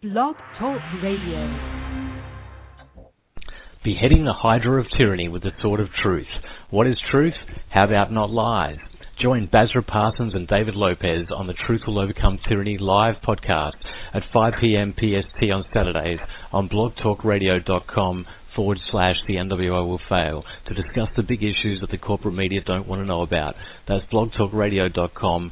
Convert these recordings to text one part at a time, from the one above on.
Blog Talk Radio. Beheading the Hydra of tyranny with the sword of truth. What is truth? How about not lies? Join Bazra Parsons and David Lopez on the Truth Will Overcome Tyranny live podcast at 5 p.m. PST on Saturdays on blogtalkradio.com/the NWO will fail to discuss the big issues that the corporate media don't want to know about. That's blogtalkradio.com/the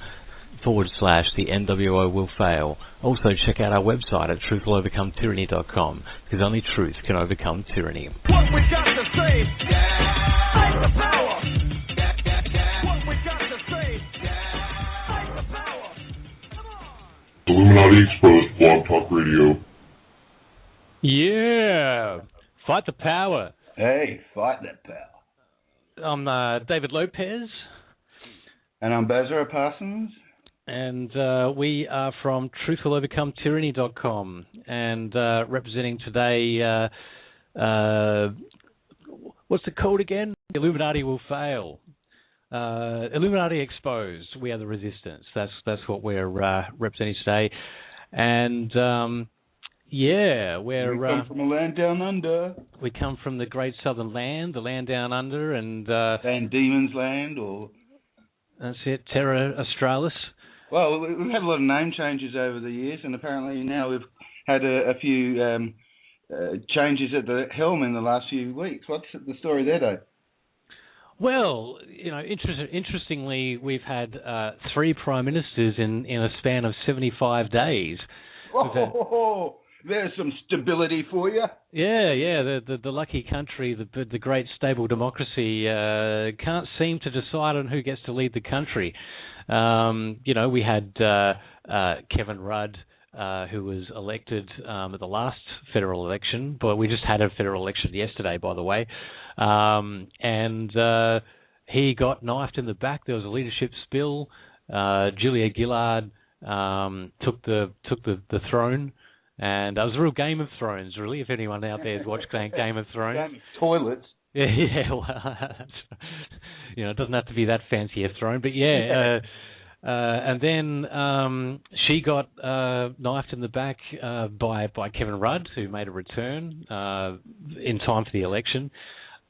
NWO will fail. Also check out our website at truthwillovercometyranny.com because only truth can overcome tyranny. What we got to say, fight the power. What we got to say, fight the power. Come on. Illuminati Exposed Blog Talk Radio. Yeah, fight the power. Hey, fight that power. I'm David Lopez. And I'm Bazra Parsons. And we are from truthwillovercometyranny.com and representing today, what's the code again? Illuminati will fail. Illuminati exposed. We are the resistance. That's what we're representing today. And yeah, we come from a land down under. We come from the great southern land, the land down under, and Van Diemen's Land, or that's it, Terra Australis. Well, we've had a lot of name changes over the years, and apparently now we've had a few changes at the helm in the last few weeks. What's the story there, Dave? Well, you know, interestingly, we've had 3 prime ministers in a span of 75 days. Oh, there's some stability for you. Yeah. The lucky country, the great stable democracy, can't seem to decide on who gets to lead the country. You know, we had Kevin Rudd, who was elected at the last federal election, but we just had a federal election yesterday, by the way, and he got knifed in the back. There was a leadership spill. Julia Gillard took the throne. And it was a real Game of Thrones, really, if anyone out there has watched Game of Thrones. Game of toilets. Yeah, well, you know, it doesn't have to be that fancy a throne, but yeah. And then she got knifed in the back by Kevin Rudd, who made a return in time for the election,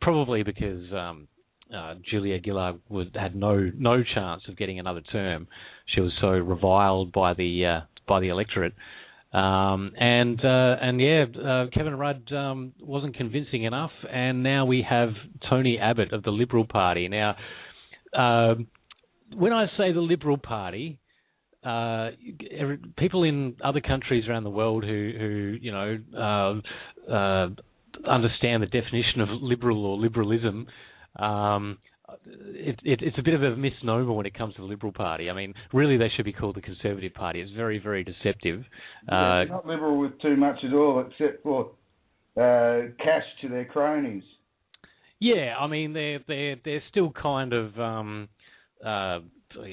probably because Julia Gillard had no chance of getting another term. She was so reviled by the electorate. Kevin Rudd wasn't convincing enough, and now we have Tony Abbott of the Liberal Party. Now, when I say the Liberal Party, people in other countries around the world who you know understand the definition of liberal or liberalism. It's a bit of a misnomer when it comes to the Liberal Party. I mean, really, they should be called the Conservative Party. It's very, very deceptive. They're not liberal with too much at all, except for cash to their cronies. Yeah, I mean, they're still kind of you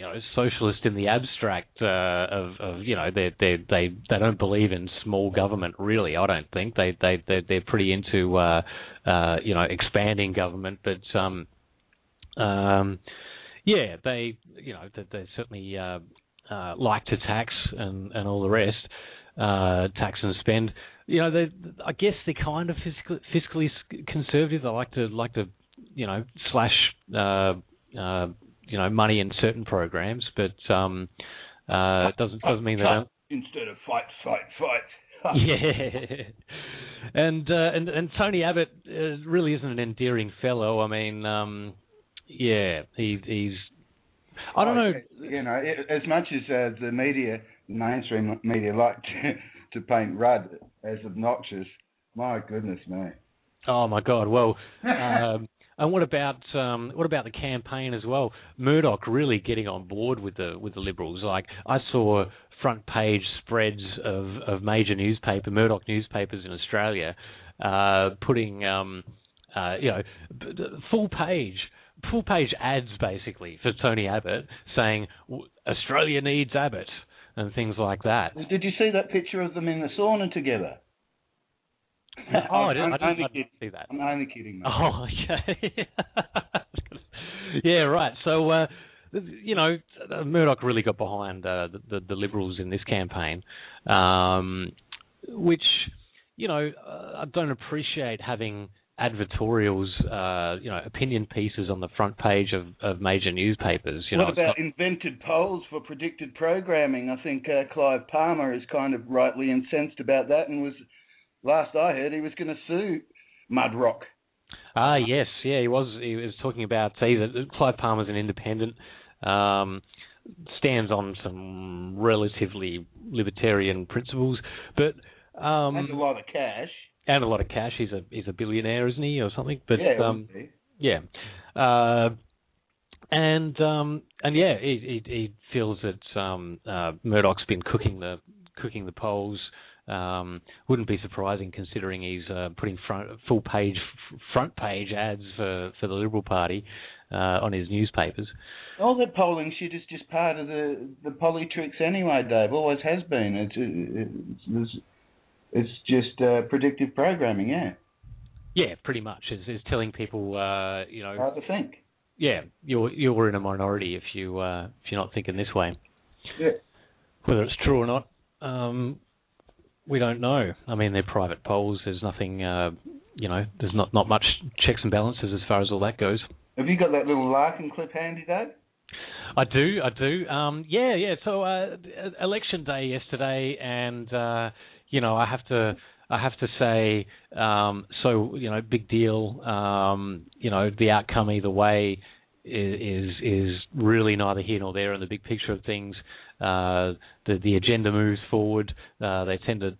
know, socialist in the abstract. Of you know, they don't believe in small government. Really, I don't think they're pretty into you know, expanding government, but yeah, they certainly like to tax and all the rest, tax and spend. You know, I guess they're kind of fiscally conservative. They like to you know, slash you know, money in certain programs, but it doesn't mean they don't. Instead of fight. Yeah, and Tony Abbott really isn't an endearing fellow. I mean. Yeah, he's. I don't know. You know, as much as the mainstream media, like to paint Rudd as obnoxious. My goodness me. Oh my God! Well, and what about the campaign as well? Murdoch really getting on board with the Liberals. Like, I saw front page spreads of major Murdoch newspapers in Australia, putting you know, full page ads basically for Tony Abbott saying Australia needs Abbott and things like that. Did you see that picture of them in the sauna together? Oh, I didn't see that. I'm only kidding, mate. Oh, okay. Yeah, right. So, you know, Murdoch really got behind the Liberals in this campaign. which, I don't appreciate having advertorials, opinion pieces on the front page of major newspapers. What about invented polls for predicted programming? I think Clive Palmer is kind of rightly incensed about that, and last I heard, he was going to sue Mudrock. Yes, yeah, he was talking about, that Clive Palmer's an independent, stands on some relatively libertarian principles, but and a lot of cash. And a lot of cash. He's a billionaire, isn't he, or something? But yeah. He feels that Murdoch's been cooking the polls. Wouldn't be surprising considering he's putting front page ads for the Liberal Party on his newspapers. All that polling shit is just part of the politics anyway, Dave. Always has been. It's just predictive programming, yeah. Yeah, pretty much. It's telling people, how to think. Yeah, you're in a minority if you're not thinking this way. Yeah. Whether it's true or not, we don't know. I mean, they're private polls. There's nothing, there's not much checks and balances as far as all that goes. Have you got that little Larkin clip handy, Dave? I do. Yeah. So election day yesterday, and I have to say, big deal. The outcome either way is really neither here nor there in the big picture of things. The agenda moves forward. They tend to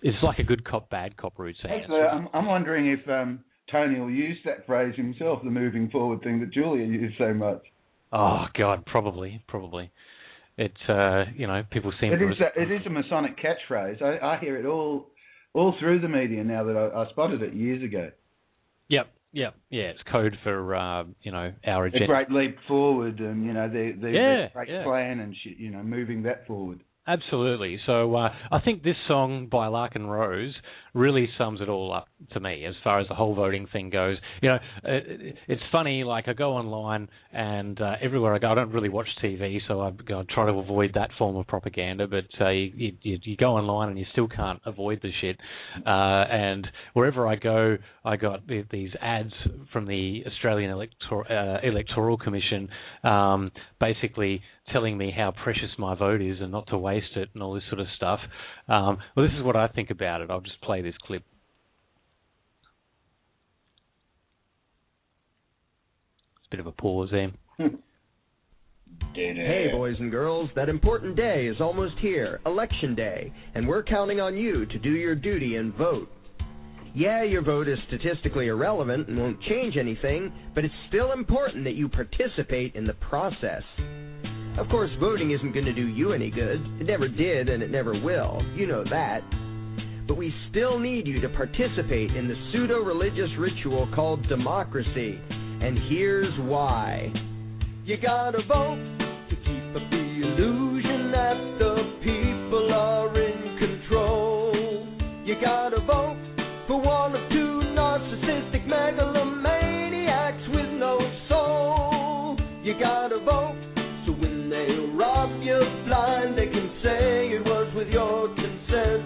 it's like a good cop, bad cop routine. Actually, I'm wondering if Tony will use that phrase himself, the moving forward thing that Julia used so much. Oh God, probably. It's people seem. It is a Masonic catchphrase. I hear it all through the media now that I spotted it years ago. Yep. Yeah, it's code for our agenda. A great leap forward, and their great plan and shit. Moving that forward. Absolutely. So I think this song by Larkin Rose really sums it all up to me as far as the whole voting thing goes. It's funny, like I go online and everywhere I go, I don't really watch TV, so I try to avoid that form of propaganda, but you go online and you still can't avoid the shit. And wherever I go, I got these ads from the Australian Electoral Commission basically telling me how precious my vote is and not to waste it and all this sort of stuff. Well, this is what I think about it. I'll just play this clip. It's a bit of a pause there. Hey, boys and girls, that important day is almost here, Election Day, and we're counting on you to do your duty and vote. Yeah, your vote is statistically irrelevant and won't change anything, but it's still important that you participate in the process. Of course, voting isn't going to do you any good. It never did, and it never will. You know that. But we still need you to participate in the pseudo-religious ritual called democracy. And here's why. You gotta vote to keep up the illusion that the people are in control. You gotta vote for one of two narcissistic megalomaniacs with no soul. You gotta vote so when they rob you blind, they can say it was with your consent.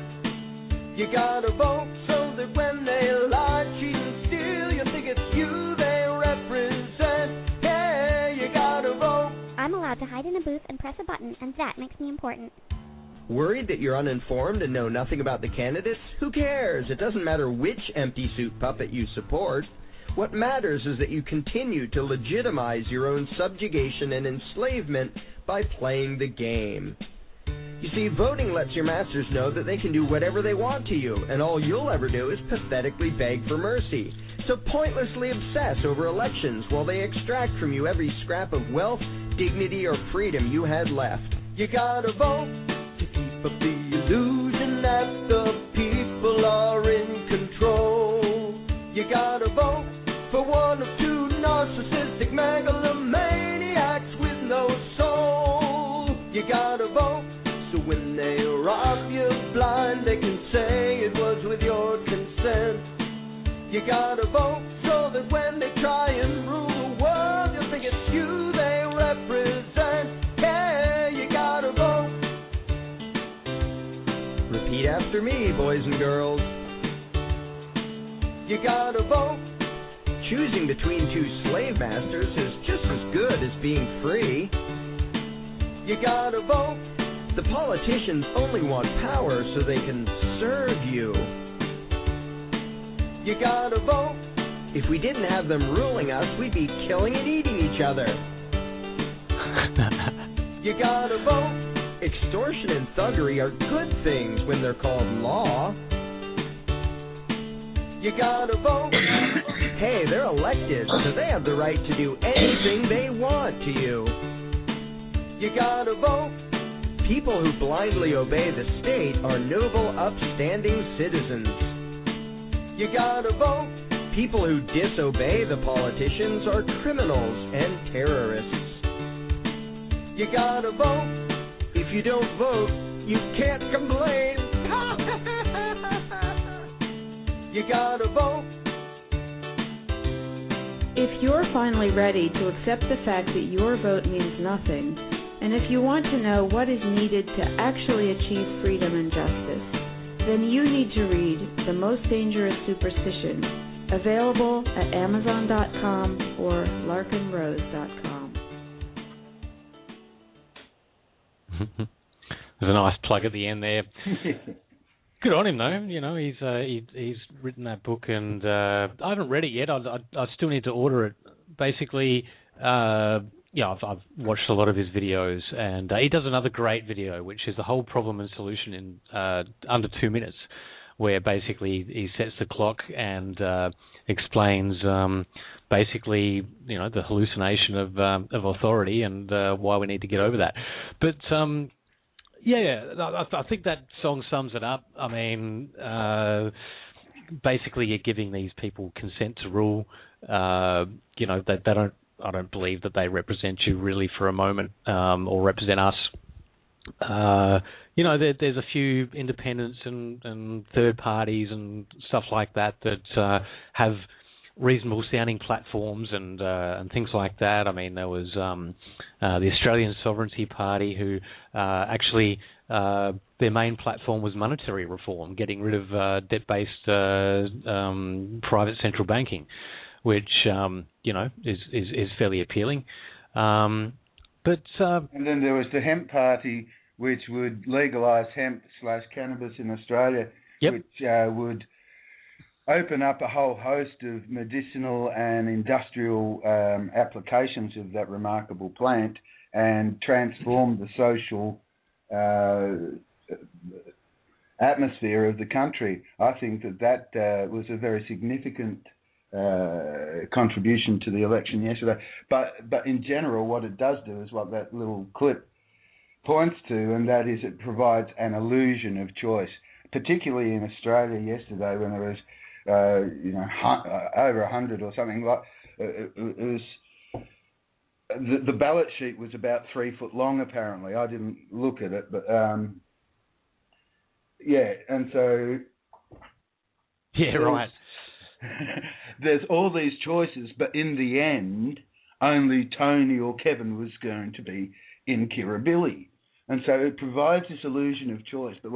You gotta vote so that when they lie, cheat and steal, you think it's you they represent. Yeah, you gotta vote. I'm allowed to hide in a booth and press a button, and that makes me important. Worried that you're uninformed and know nothing about the candidates? Who cares? It doesn't matter which empty suit puppet you support. What matters is that you continue to legitimize your own subjugation and enslavement by playing the game. You see, voting lets your masters know that they can do whatever they want to you, and all you'll ever do is pathetically beg for mercy. So pointlessly obsess over elections while they extract from you every scrap of wealth, dignity, or freedom you had left. You gotta vote to keep up the illusion that the people are in control. You gotta vote for one of two narcissistic megalomaniacs with no soul. You gotta vote so when they rob you blind, they can say it was with your consent. You gotta vote so that when they try and rule the world, you'll think it's you they represent. Yeah, you gotta vote. Repeat after me, boys and girls. You gotta vote. Choosing between two slave masters is just as good as being free. You gotta vote. The politicians only want power so they can serve you. You gotta vote. If we didn't have them ruling us, we'd be killing and eating each other. You gotta vote. Extortion and thuggery are good things when they're called law. You gotta vote. Hey, they're elected, so they have the right to do anything they want to you. You gotta vote. People who blindly obey the state are noble, upstanding citizens. You gotta vote. People who disobey the politicians are criminals and terrorists. You gotta vote. If you don't vote, you can't complain. You gotta vote. If you're finally ready to accept the fact that your vote means nothing, and if you want to know what is needed to actually achieve freedom and justice, then you need to read The Most Dangerous Superstition, available at Amazon.com or LarkinRose.com. There's a nice plug at the end there. Good on him, though. You know, he's written that book, and I haven't read it yet. I still need to order it. Basically, I've watched a lot of his videos, and he does another great video, which is the whole problem and solution in under 2 minutes, where basically he sets the clock and explains basically, you know, the hallucination of authority and why we need to get over that. But I think that song sums it up. I mean, basically, you're giving these people consent to rule. You know, they don't. I don't believe that they represent you really for a moment, or represent us. You know, there's a few independents and third parties and stuff like that have reasonable sounding platforms and things like that. I mean, there was the Australian Sovereignty Party, who actually their main platform was monetary reform, getting rid of debt-based private central banking, which you know is fairly appealing. And then there was the Hemp Party, which would legalise hemp/cannabis in Australia, yep. which would open up a whole host of medicinal and industrial applications of that remarkable plant and transform the social atmosphere of the country. I think that was a very significant contribution to the election yesterday. But in general, what it does do is what that little clip points to, and that is it provides an illusion of choice, particularly in Australia yesterday when there was over 100 or something. Like it was the ballot sheet was about 3 foot long. Apparently, I didn't look at it, but and so right. There's all these choices, but in the end, only Tony or Kevin was going to be in Kirribilli, and so it provides this illusion of choice. But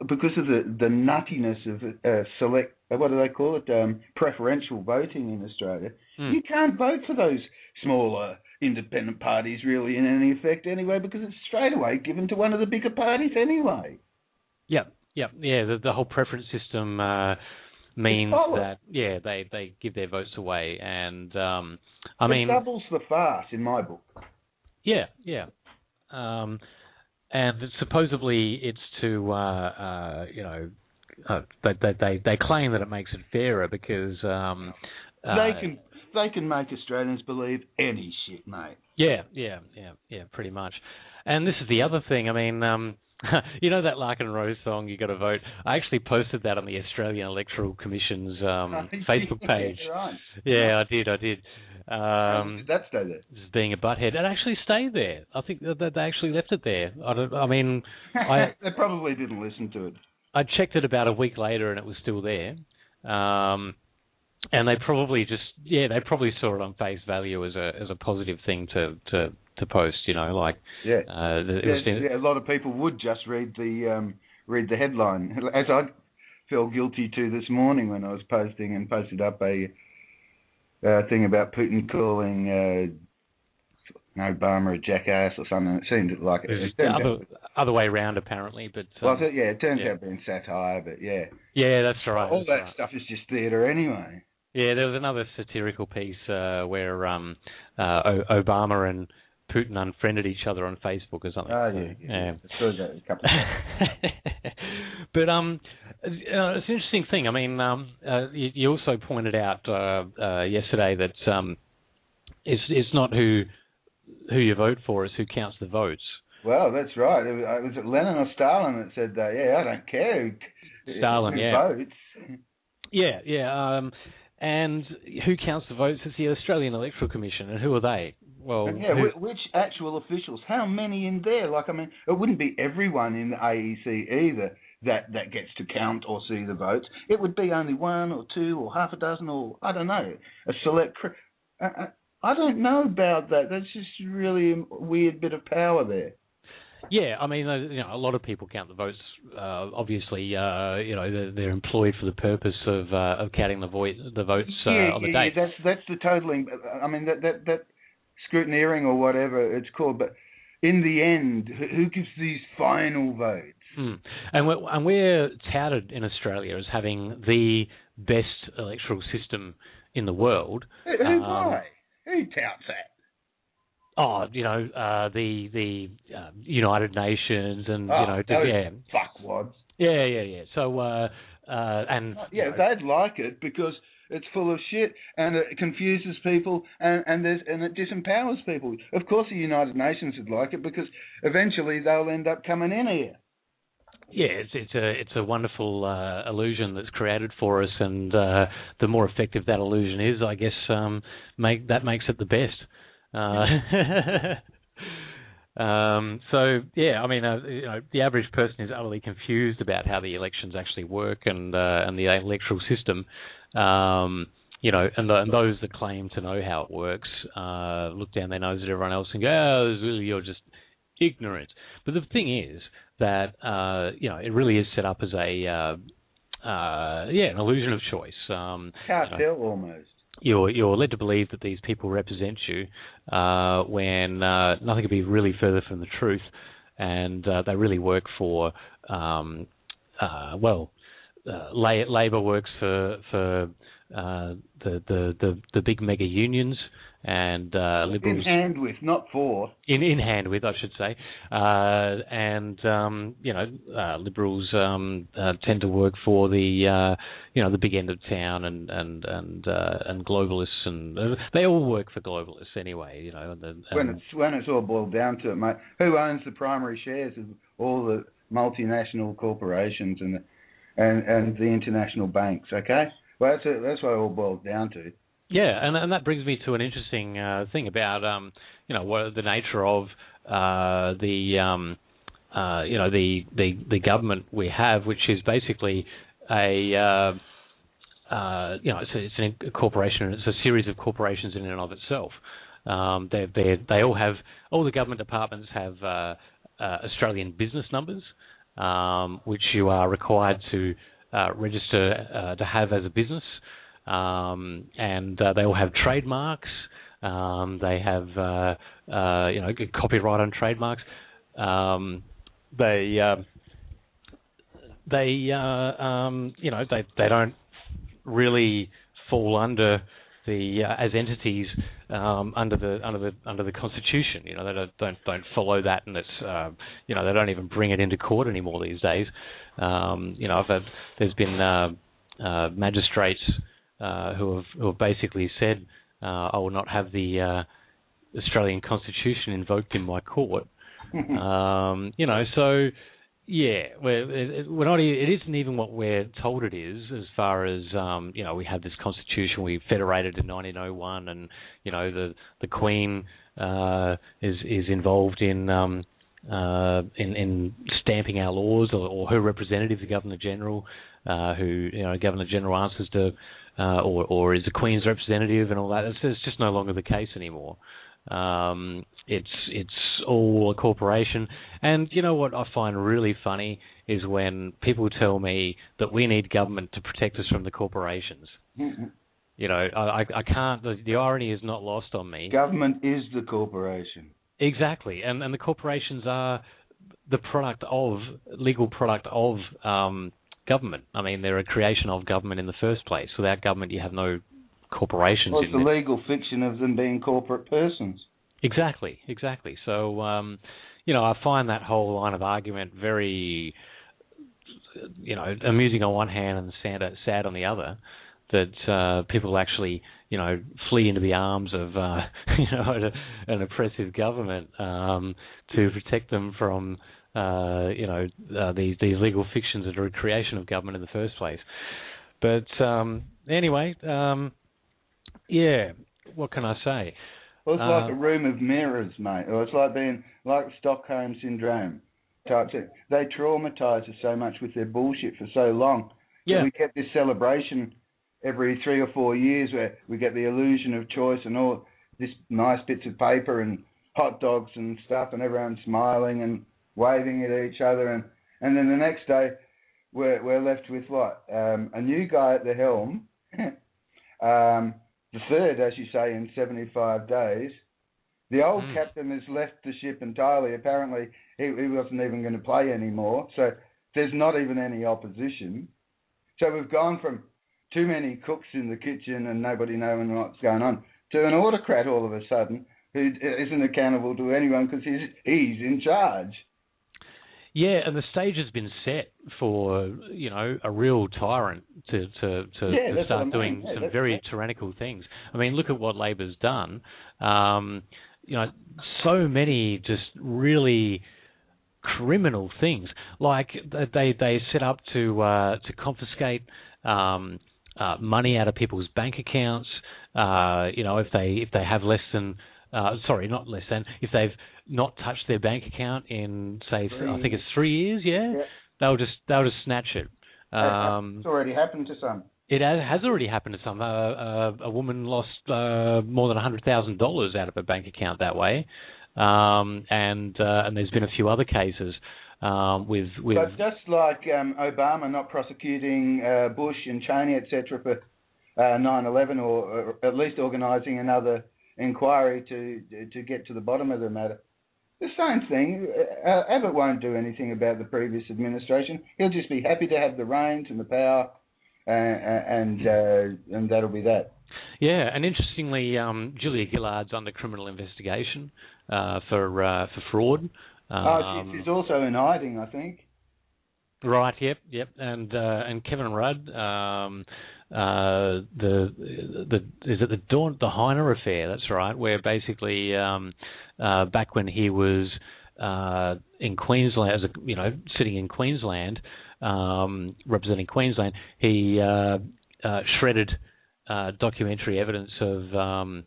because of the nuttiness of select, what do they call it, preferential voting in Australia, you can't vote for those smaller independent parties really in any effect anyway, because it's straight away given to one of the bigger parties anyway. Yeah. The whole preference system means that they give their votes away, and it doubles the farce in my book. And supposedly it's to they claim that it makes it fairer because they can make Australians believe any shit, mate. Yeah, pretty much. And this is the other thing. I mean, you know that Larkin Rose song, "You Got to Vote"? I actually posted that on the Australian Electoral Commission's Facebook page. Right. Yeah, I did. Did that stay there? Just being a butthead. It actually stayed there. I think that they actually left it there. They probably didn't listen to it. I checked it about a week later and it was still there. And they probably saw it on face value as a positive thing to post, you know, like a lot of people would just read the read the headline, as I felt guilty to this morning when I was posted up a thing about Putin calling Obama a jackass or something. It seemed like it the other way around, apparently. But it turns out being satire. But yeah, that's right. All that stuff is just theatre anyway. Yeah, there was another satirical piece where Obama and Putin unfriended each other on Facebook or something. Oh yeah. I saw that a couple of times. But it's an interesting thing. I mean, you also pointed out yesterday that it's not who you vote for, it's who counts the votes. Well, that's right. Was it Lenin or Stalin that said that? Yeah, I don't care Stalin, who votes. Yeah. And who counts the votes? It's the Australian Electoral Commission, and who are they? Well, which actual officials? How many in there? Like, I mean, it wouldn't be everyone in the AEC either that gets to count or see the votes. It would be only one or two or half a dozen or, I don't know, a select... I don't know about that. That's just really a weird bit of power there. Yeah, I mean, a lot of people count the votes. Obviously, they're employed for the purpose of counting the votes on the day. Yeah, that's the totaling. I mean, that scrutineering or whatever it's called. But in the end, who gives these final votes? And we're touted in Australia as having the best electoral system in the world. Why? Who touts that? Oh, the United Nations and fuckwads. Yeah. So they'd like it because it's full of shit and it confuses people and it disempowers people. Of course, the United Nations would like it because eventually they'll end up coming in here. Yeah, it's a wonderful illusion that's created for us, and the more effective that illusion is, I guess, makes it the best. The average person is utterly confused about how the elections actually work and the electoral system. And those that claim to know how it works look down their nose at everyone else and go, "Oh, really, you're just ignorant." But the thing is that it really is set up as an illusion of choice. Cartel almost. You're led to believe that these people represent you when nothing could be really further from the truth, and they really work for Labor works for the big mega unions, and Liberals in hand with, not for. In hand with, I should say, Liberals tend to work for the big end of town and globalists, and they all work for globalists anyway. When it's all boiled down to it, mate, who owns the primary shares of all the multinational corporations and the international banks? Okay, well that's what it all boils down to. Yeah, and that brings me to an interesting thing about what the nature of the government we have, which is basically it's a corporation. It's a series of corporations in and of itself. They all the government departments have Australian business numbers, which you are required to register to have as a business. And they all have trademarks. They have copyright on trademarks. They don't really fall under the as entities under the Constitution. They don't follow that, and it's they don't even bring it into court anymore these days. There's been magistrates who have basically said, I will not have the Australian Constitution invoked in my court. So yeah, we're not. It isn't even what we're told it is. As far as we have this Constitution, we federated in 1901, and the Queen is involved in stamping our laws, or her representative, the Governor General, who Governor General answers to. Or is the Queen's representative and all that. It's just no longer the case anymore. It's all a corporation. And you know what I find really funny is when people tell me that we need government to protect us from the corporations. You know, I can't. The irony is not lost on me. Government is the corporation. Exactly, and the corporations are the legal product of government. I mean, they're a creation of government in the first place. Without government, you have no corporations. Well, it's the legal fiction of them being corporate persons. Exactly. So, you know, I find that whole line of argument very, you know, amusing on one hand and sad on the other. That people actually, you know, flee into the arms of, you know, an oppressive government to protect them from, you know, these legal fictions that are a creation of government in the first place. But anyway, yeah, what can I say? Well, it's like a room of mirrors, mate. Or it's like being like Stockholm syndrome type thing. They traumatise us so much with their bullshit for so long. Yeah. So we get this celebration every 3 or 4 years where we get the illusion of choice and all this nice bits of paper and hot dogs and stuff, and everyone's smiling and waving at each other, and then the next day we're left with what? A new guy at the helm, the third, as you say, in 75 days. The old captain has left the ship entirely. Apparently he wasn't even going to play anymore, so there's not even any opposition. So we've gone from too many cooks in the kitchen and nobody knowing what's going on to an autocrat all of a sudden who isn't accountable to anyone because he's in charge. Yeah, and the stage has been set for, you know, a real tyrant to start doing some very tyrannical things. I mean, look at what Labor's done. You know, so many just really criminal things. Like they set up to confiscate money out of people's bank accounts. You know, if they have less than, if they've not touched their bank account in, say, I think it's 3 years, yeah? They'll just snatch it. It's already happened to some. It has already happened to some. A woman lost more than $100,000 out of her bank account that way, and there's been a few other cases with. But just like Obama not prosecuting Bush and Cheney, etc., for 9/11, or at least organising another inquiry to get to the bottom of the matter. The same thing. Abbott won't do anything about the previous administration. He'll just be happy to have the reins and the power, and that'll be that. Yeah, and interestingly, Julia Gillard's under criminal investigation for fraud. She's also in hiding, I think. Right. Yep. And Kevin Rudd, the Heiner affair? That's right. Where basically, back when he was in Queensland, sitting in Queensland, representing Queensland, he shredded documentary evidence of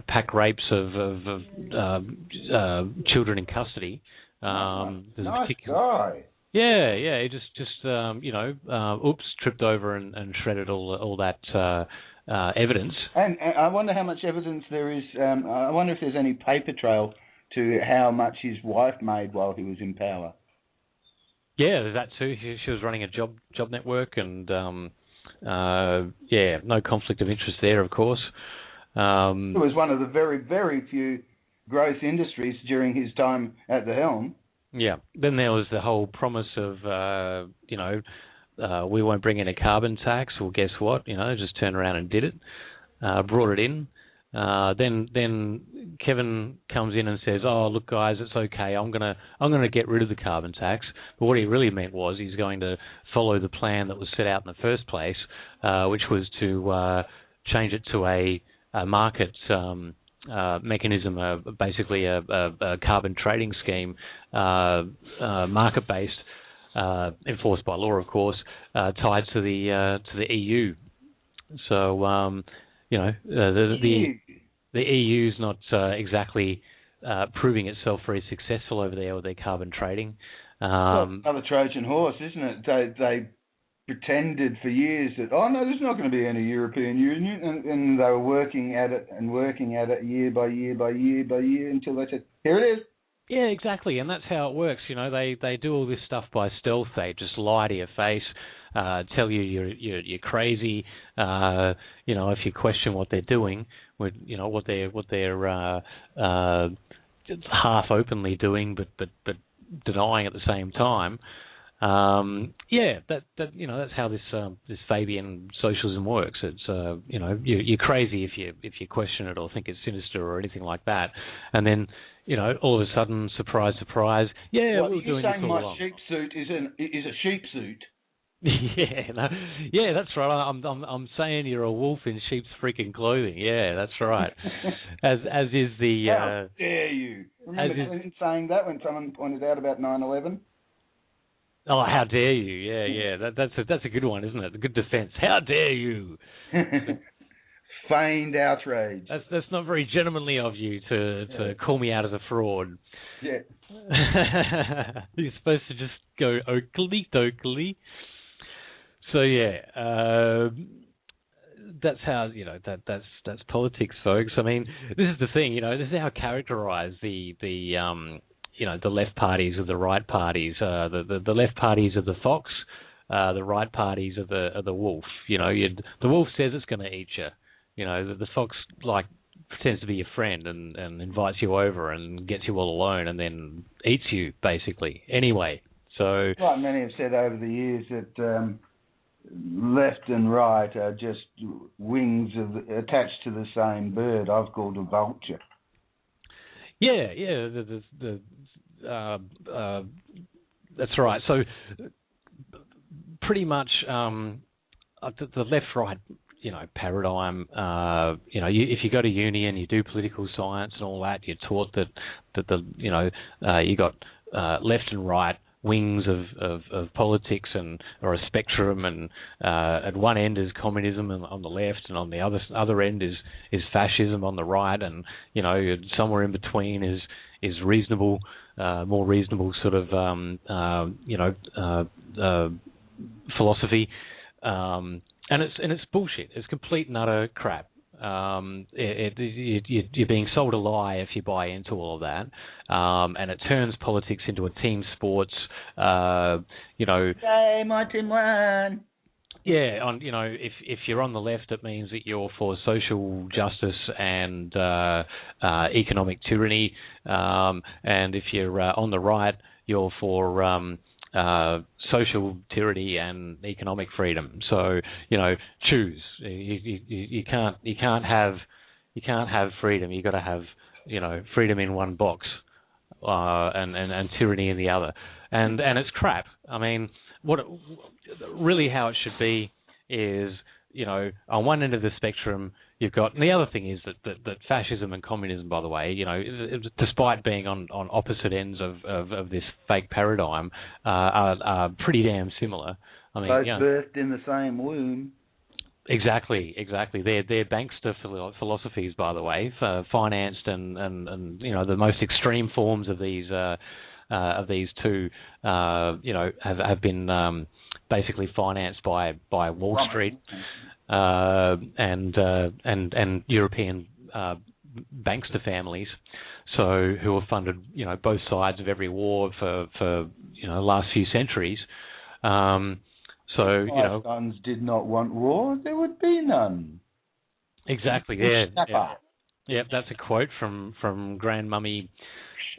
pack rapes of children in custody. Nice guy. Yeah. He just tripped over and shredded all that evidence. And I wonder how much evidence there is. I wonder if there's any paper trail to how much his wife made while he was in power. Yeah, there's that too. She was running a job network, and no conflict of interest there, of course. It was one of the very, very few growth industries during his time at the helm. Yeah. Then there was the whole promise of, we won't bring in a carbon tax. Well, guess what? Just turned around and did it, brought it in. Then Kevin comes in and says, "Oh, look, guys, it's okay. I'm gonna get rid of the carbon tax." But what he really meant was he's going to follow the plan that was set out in the first place, which was to change it to a market mechanism, basically a carbon trading scheme, market-based, enforced by law, of course, tied to the EU. So the EU's not exactly proving itself very successful over there with their carbon trading. Another Trojan horse, isn't it? They pretended for years that, oh no, there's not going to be any European Union, and they were working at it year by year by year by year until they said, here it is. Yeah, exactly, and that's how it works. You know, they do all this stuff by stealth. They just lie to your face, tell you you're crazy. You know, if you question what they're doing, what they're half openly doing, but denying at the same time. That's how this Fabian socialism works. It's you're crazy if you question it or think it's sinister or anything like that, and then all of a sudden, surprise, surprise, we're doing this all along. My sheep suit is a sheep suit. That's right. I'm saying you're a wolf in sheep's freaking clothing. Yeah, that's right. as is the. How dare you? Remember Clinton saying that when someone pointed out about 9/11? Oh, how dare you? Yeah. That's a good one, isn't it? A good defence. How dare you? Feigned outrage. That's not very gentlemanly of you to call me out as a fraud. Yeah. You're supposed to just go oakley. So that's how that's politics, folks. I mean, this is the thing. This is how I characterise the left parties of the right parties. The left parties of the fox, the right parties of the wolf. The wolf says it's going to eat you. The fox pretends to be your friend and invites you over and gets you all alone and then eats you basically. Anyway, so like many have said over the years that left and right are just wings attached to the same bird. I've called a vulture. Yeah. That's right. So pretty much the left-right, paradigm. If you go to uni and you do political science and all that, you're taught that you got left and right wings of politics or a spectrum, and at one end is communism on the left, and on the other end is fascism on the right, and somewhere in between is reasonable, more reasonable sort of philosophy, and it's bullshit. It's complete and utter crap. You're being sold a lie if you buy into all of that, and it turns politics into a team sports. Hey, my team won. Yeah, if you're on the left, it means that you're for social justice and economic tyranny, and if you're on the right, you're for social tyranny and economic freedom. So choose. You can't have freedom. You got to have freedom in one box, and tyranny in the other. And it's crap. I mean, how it should be is on one end of the spectrum you've got, and the other thing is that fascism and communism, by the way, despite being on opposite ends of this fake paradigm, are pretty damn similar. I mean, both birthed in the same womb. Exactly. They're bankster philosophies, by the way, financed and the most extreme forms of these two have been basically financed by Wall Street and European bankster families, so who have funded both sides of every war for the last few centuries. If sons did not want war, there would be none. Exactly. Yeah. That's a quote from Grandmummy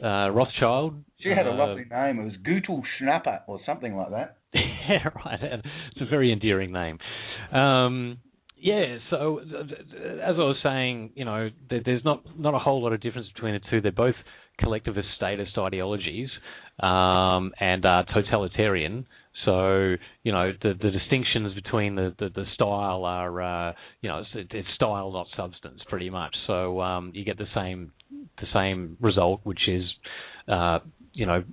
Rothschild. She had a lovely name. It was Gutel Schnapper or something like that. Yeah, right. It's a very endearing name. So as I was saying, there's not a whole lot of difference between the two. They're both collectivist statist ideologies and are totalitarian. So the distinctions between the style are it's style, not substance, pretty much. So you get the same result, which is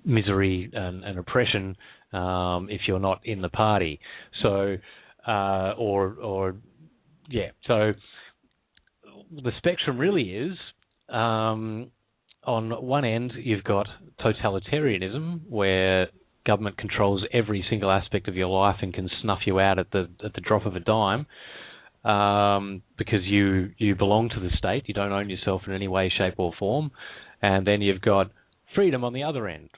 misery and oppression if you're not in the party. So So the spectrum really is on one end you've got totalitarianism, where government controls every single aspect of your life and can snuff you out at the drop of a dime, because you belong to the state, you don't own yourself in any way, shape or form, and then you've got freedom on the other end,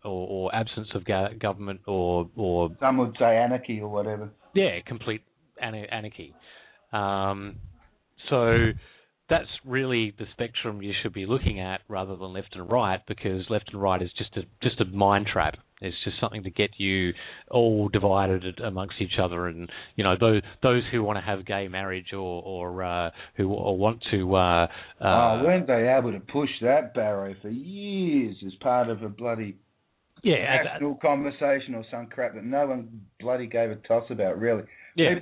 or absence of government, or some would say anarchy or whatever. Yeah, complete anarchy. So that's really the spectrum you should be looking at, rather than left and right, because left and right is just a mind trap. It's just something to get you all divided amongst each other, and those who want to have gay marriage or who want to. Weren't they able to push that barrow for years as part of a bloody national conversation or some crap that no one bloody gave a toss about, really? Yeah.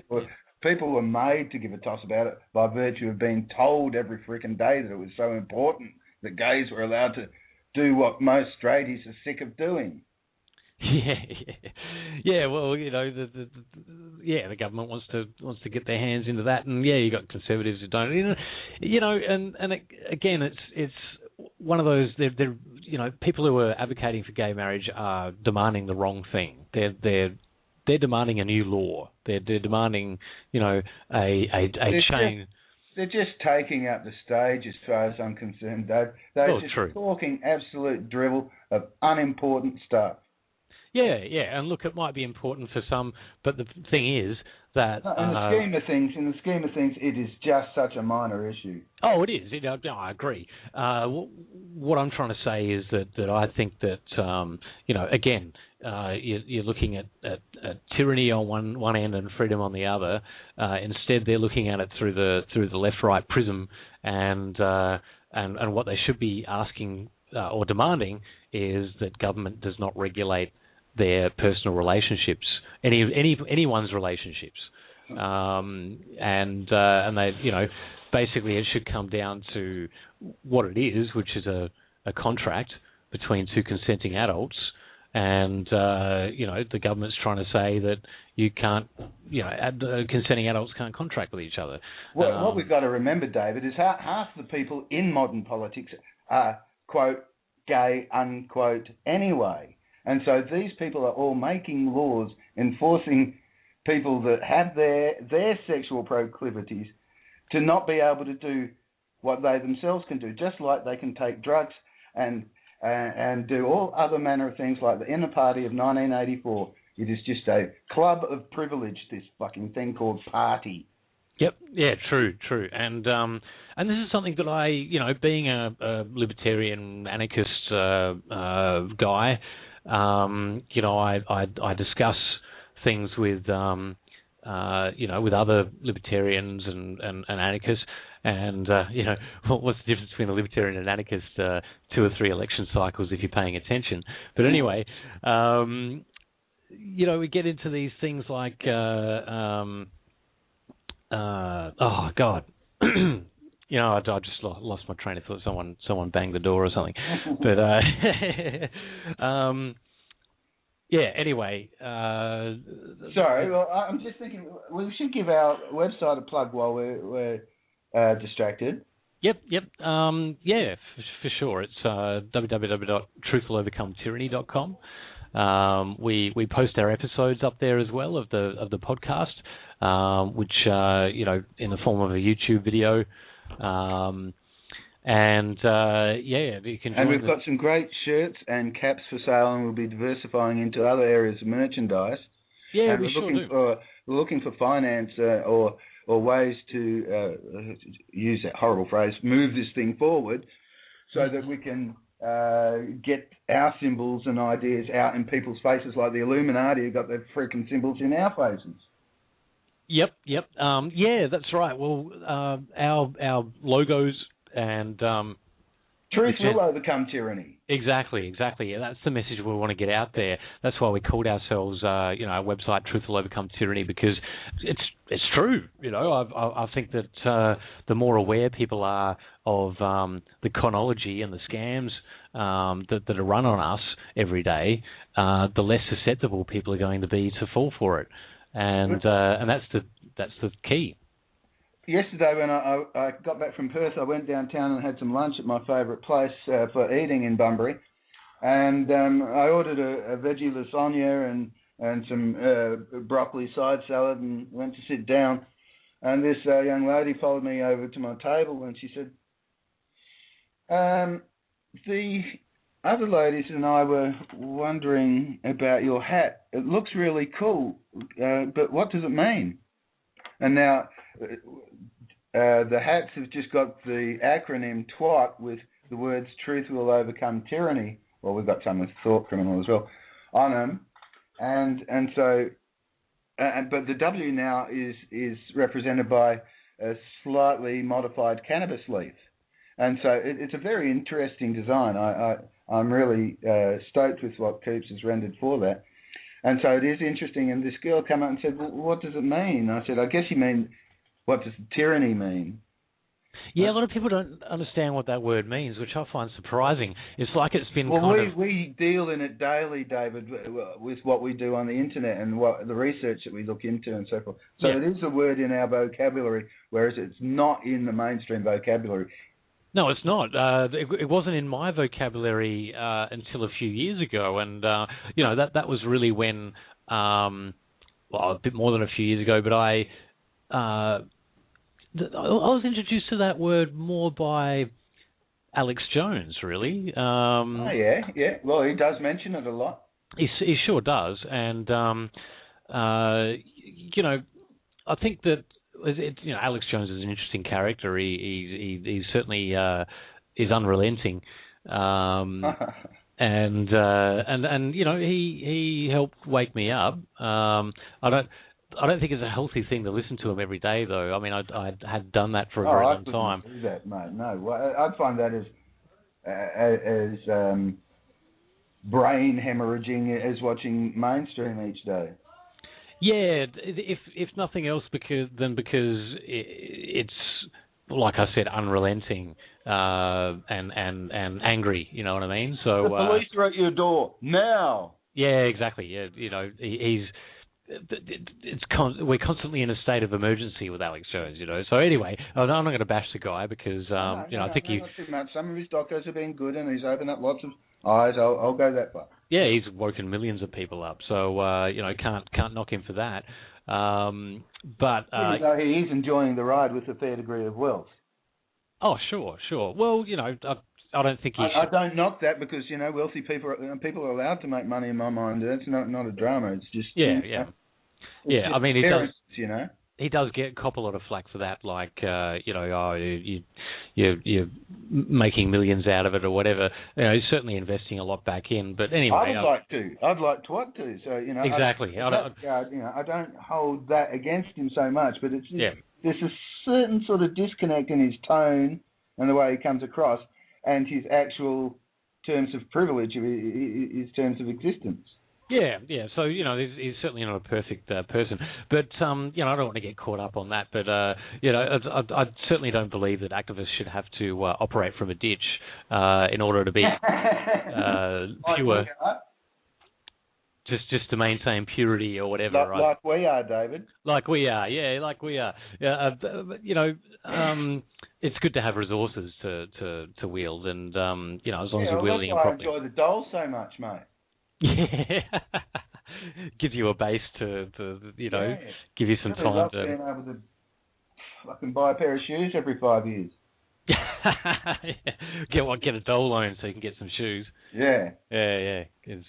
People were made to give a toss about it by virtue of being told every freaking day that it was so important that gays were allowed to do what most straighties are sick of doing. Yeah. Well, the government wants to get their hands into that, and you got conservatives who don't. And again, it's one of those. They're people who are advocating for gay marriage are demanding the wrong thing. They're demanding a new law. They're demanding, a change. They're just taking up the stage, as far as I'm concerned, Dave. They're just talking absolute drivel of unimportant stuff. Yeah, and look, it might be important for some, but the thing is that in the scheme of things, it is just such a minor issue. Oh, it is. I agree. What I'm trying to say is that I think that again, you're looking at tyranny on one end and freedom on the other. Instead, they're looking at it through the left-right prism, and what they should be asking or demanding is that government does not regulate their personal relationships, anyone's relationships, and they, basically it should come down to what it is, which is a contract between two consenting adults, and the government's trying to say that you can't, consenting adults can't contract with each other. Well, what we've got to remember, David, is half the people in modern politics are, quote, gay, unquote, anyway. And so these people are all making laws enforcing people that have their sexual proclivities to not be able to do what they themselves can do, just like they can take drugs and do all other manner of things like the Inner Party of 1984. It is just a club of privilege, this fucking thing called party. Yep. Yeah. True. And this is something that I, being a libertarian anarchist guy, I discuss things with with other libertarians and anarchists, and what's the difference between a libertarian and an anarchist? 2 or 3 election cycles if you're paying attention. But anyway, we get into these things like oh God. I just lost my train of thought. Someone banged the door or something. But anyway. Sorry. Well, I'm just thinking we should give our website a plug while we're distracted. Yep. For sure. It's www.truthwillovercometyranny.com. We post our episodes up there as well of the podcast, which in the form of a YouTube video. You can. And we've got some great shirts and caps for sale, and we'll be diversifying into other areas of merchandise. Yeah, and we're looking for finance or ways to use that horrible phrase, move this thing forward, so that we can get our symbols and ideas out in people's faces, like the Illuminati have got their freaking symbols in our faces. Yep. That's right. Well, our logos and truth will overcome tyranny. Exactly. Yeah, that's the message we want to get out there. That's why we called ourselves, our website, Truth Will Overcome Tyranny, because it's true. I think that the more aware people are of the chronology and the scams that are run on us every day, the less susceptible people are going to be to fall for it. And that's the key. Yesterday when I got back from Perth, I went downtown and had some lunch at my favourite place for eating in Bunbury. And I ordered a veggie lasagna and some broccoli side salad and went to sit down. And this young lady followed me over to my table and she said, the other ladies and I were wondering about your hat. It looks really cool, but what does it mean? And now the hats have just got the acronym TWOT with the words "Truth will overcome tyranny." Well, we've got some with thought criminal as well on them, and so, but the W now is represented by a slightly modified cannabis leaf, and so it's a very interesting design. I'm really stoked with what Coops has rendered for that. And so it is interesting. And this girl came up and said, well, what does it mean? I said, I guess you mean, what does tyranny mean? Yeah, a lot of people don't understand what that word means, which I find surprising. It's like it's been we deal in it daily, David, with what we do on the internet and what the research that we look into and so forth. So it is a word in our vocabulary, whereas it's not in the mainstream vocabulary. No, it's not. It wasn't in my vocabulary until a few years ago, and that was really when, a bit more than a few years ago. But I was introduced to that word more by Alex Jones, really. Yeah. Well, he does mention it a lot. He sure does, and I think that. Alex Jones is an interesting character. He certainly is unrelenting, and he helped wake me up. I don't think it's a healthy thing to listen to him every day, though. I mean, I had done that for a very long time. Do that, mate. No, I'd find that as brain hemorrhaging as watching mainstream each day. Yeah, if nothing else, because it's, like I said, unrelenting and angry. You know what I mean? So the police are at your door now. Yeah, exactly. Yeah, we're constantly in a state of emergency with Alex Jones. So anyway, I'm not going to bash the guy because I think not too much. Some of his docos have been good, and he's opened up lots of eyes. I'll go that far. Yeah, he's woken millions of people up, so can't knock him for that. But he is enjoying the ride with a fair degree of wealth. Oh, sure. Well, I don't think I don't knock that because wealthy people are allowed to make money. In my mind, that's not a drama. It's just yeah. I mean, he does cop a lot of flack for that, like you're making millions out of it or whatever. He's certainly investing a lot back in. But anyway, I'd like TWOT to. So exactly. I don't hold that against him so much, but it's there's a certain sort of disconnect in his tone and the way he comes across, and his actual terms of privilege, his terms of existence. Yeah. So he's certainly not a perfect person, but I don't want to get caught up on that. But I certainly don't believe that activists should have to operate from a ditch in order to be pure, just to maintain purity or whatever. Like we are, David. Like we are, yeah, like we are. Yeah, it's good to have resources to wield, and as long as you're wielding them properly. I enjoy the dole so much, mate. Yeah, gives you a base to give you some time to. Being able to fucking buy a pair of shoes every 5 years. Get a dole loan so you can get some shoes. Yeah. It's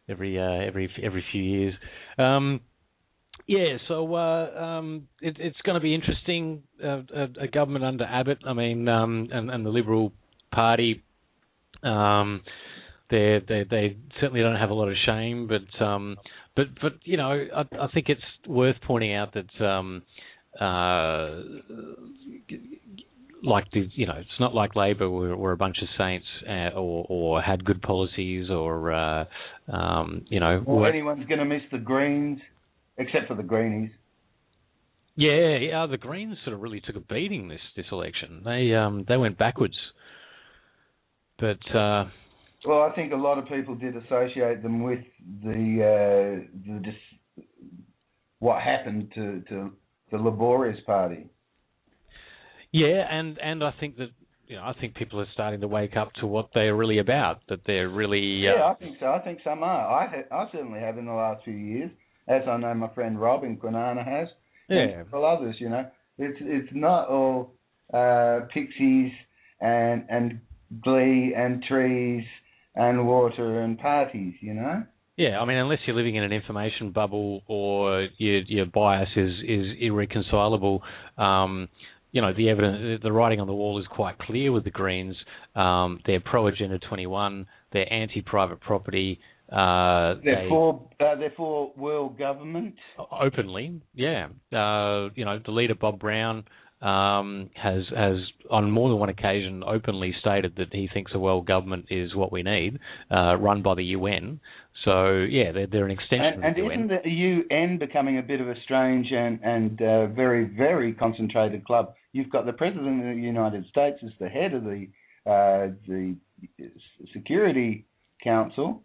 every few years. It's going to be interesting. A government under Abbott, and the Liberal Party. They certainly don't have a lot of shame, but I think it's worth pointing out that it's not like Labor were a bunch of saints or had good policies or anyone's going to miss the Greens, except for the Greenies. Yeah, the Greens sort of really took a beating this election. They went backwards, but. Well, I think a lot of people did associate them with what happened to the Laborious Party. Yeah, and I think that I think people are starting to wake up to what they're really about. That they're really. Yeah, I think so. I think some are. I certainly have in the last few years, as I know my friend Rob in Kwinana has. Yeah. And several others, it's not all pixies and glee and trees and water and parties, Yeah, I mean, unless you're living in an information bubble or your bias is irreconcilable, the evidence, the writing on the wall is quite clear with the Greens. They're pro-Agenda 21. They're anti-private property. They're for world government. Openly, yeah. The leader, Bob Brown, has on more than one occasion openly stated that he thinks a world government is what we need, run by the UN. So, yeah, they're an extension of the UN. And isn't the UN becoming a bit of a strange and very, very concentrated club? You've got the President of the United States as the head of the Security Council,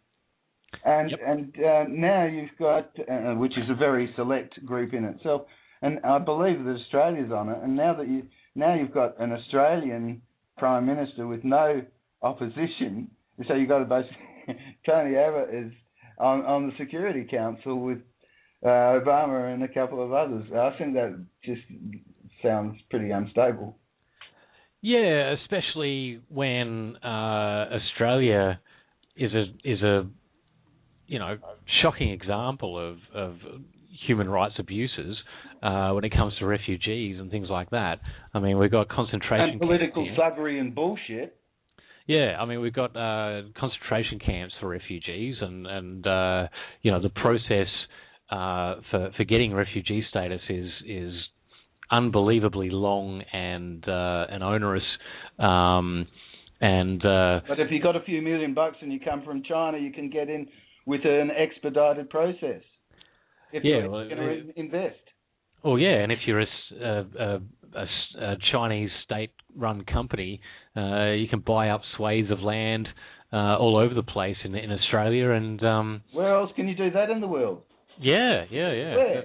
and now you've got, which is a very select group in itself, and I believe that Australia's on it, and now you've got an Australian Prime Minister with no opposition, so you've got to basically, Tony Abbott is on the Security Council with Obama and a couple of others. I think that just sounds pretty unstable. Yeah, especially when Australia is a shocking example of human rights abuses when it comes to refugees and things like that. I mean, we've got concentration and political camps thuggery and bullshit. Yeah, I mean, we've got concentration camps for refugees, and the process for getting refugee status is unbelievably long and onerous. But if you got a few $1 million and you come from China, you can get in with an expedited process. If you're going to invest. Oh yeah, and if you're a Chinese state-run company, you can buy up swathes of land all over the place in Australia, and where else can you do that in the world? Yeah. Where?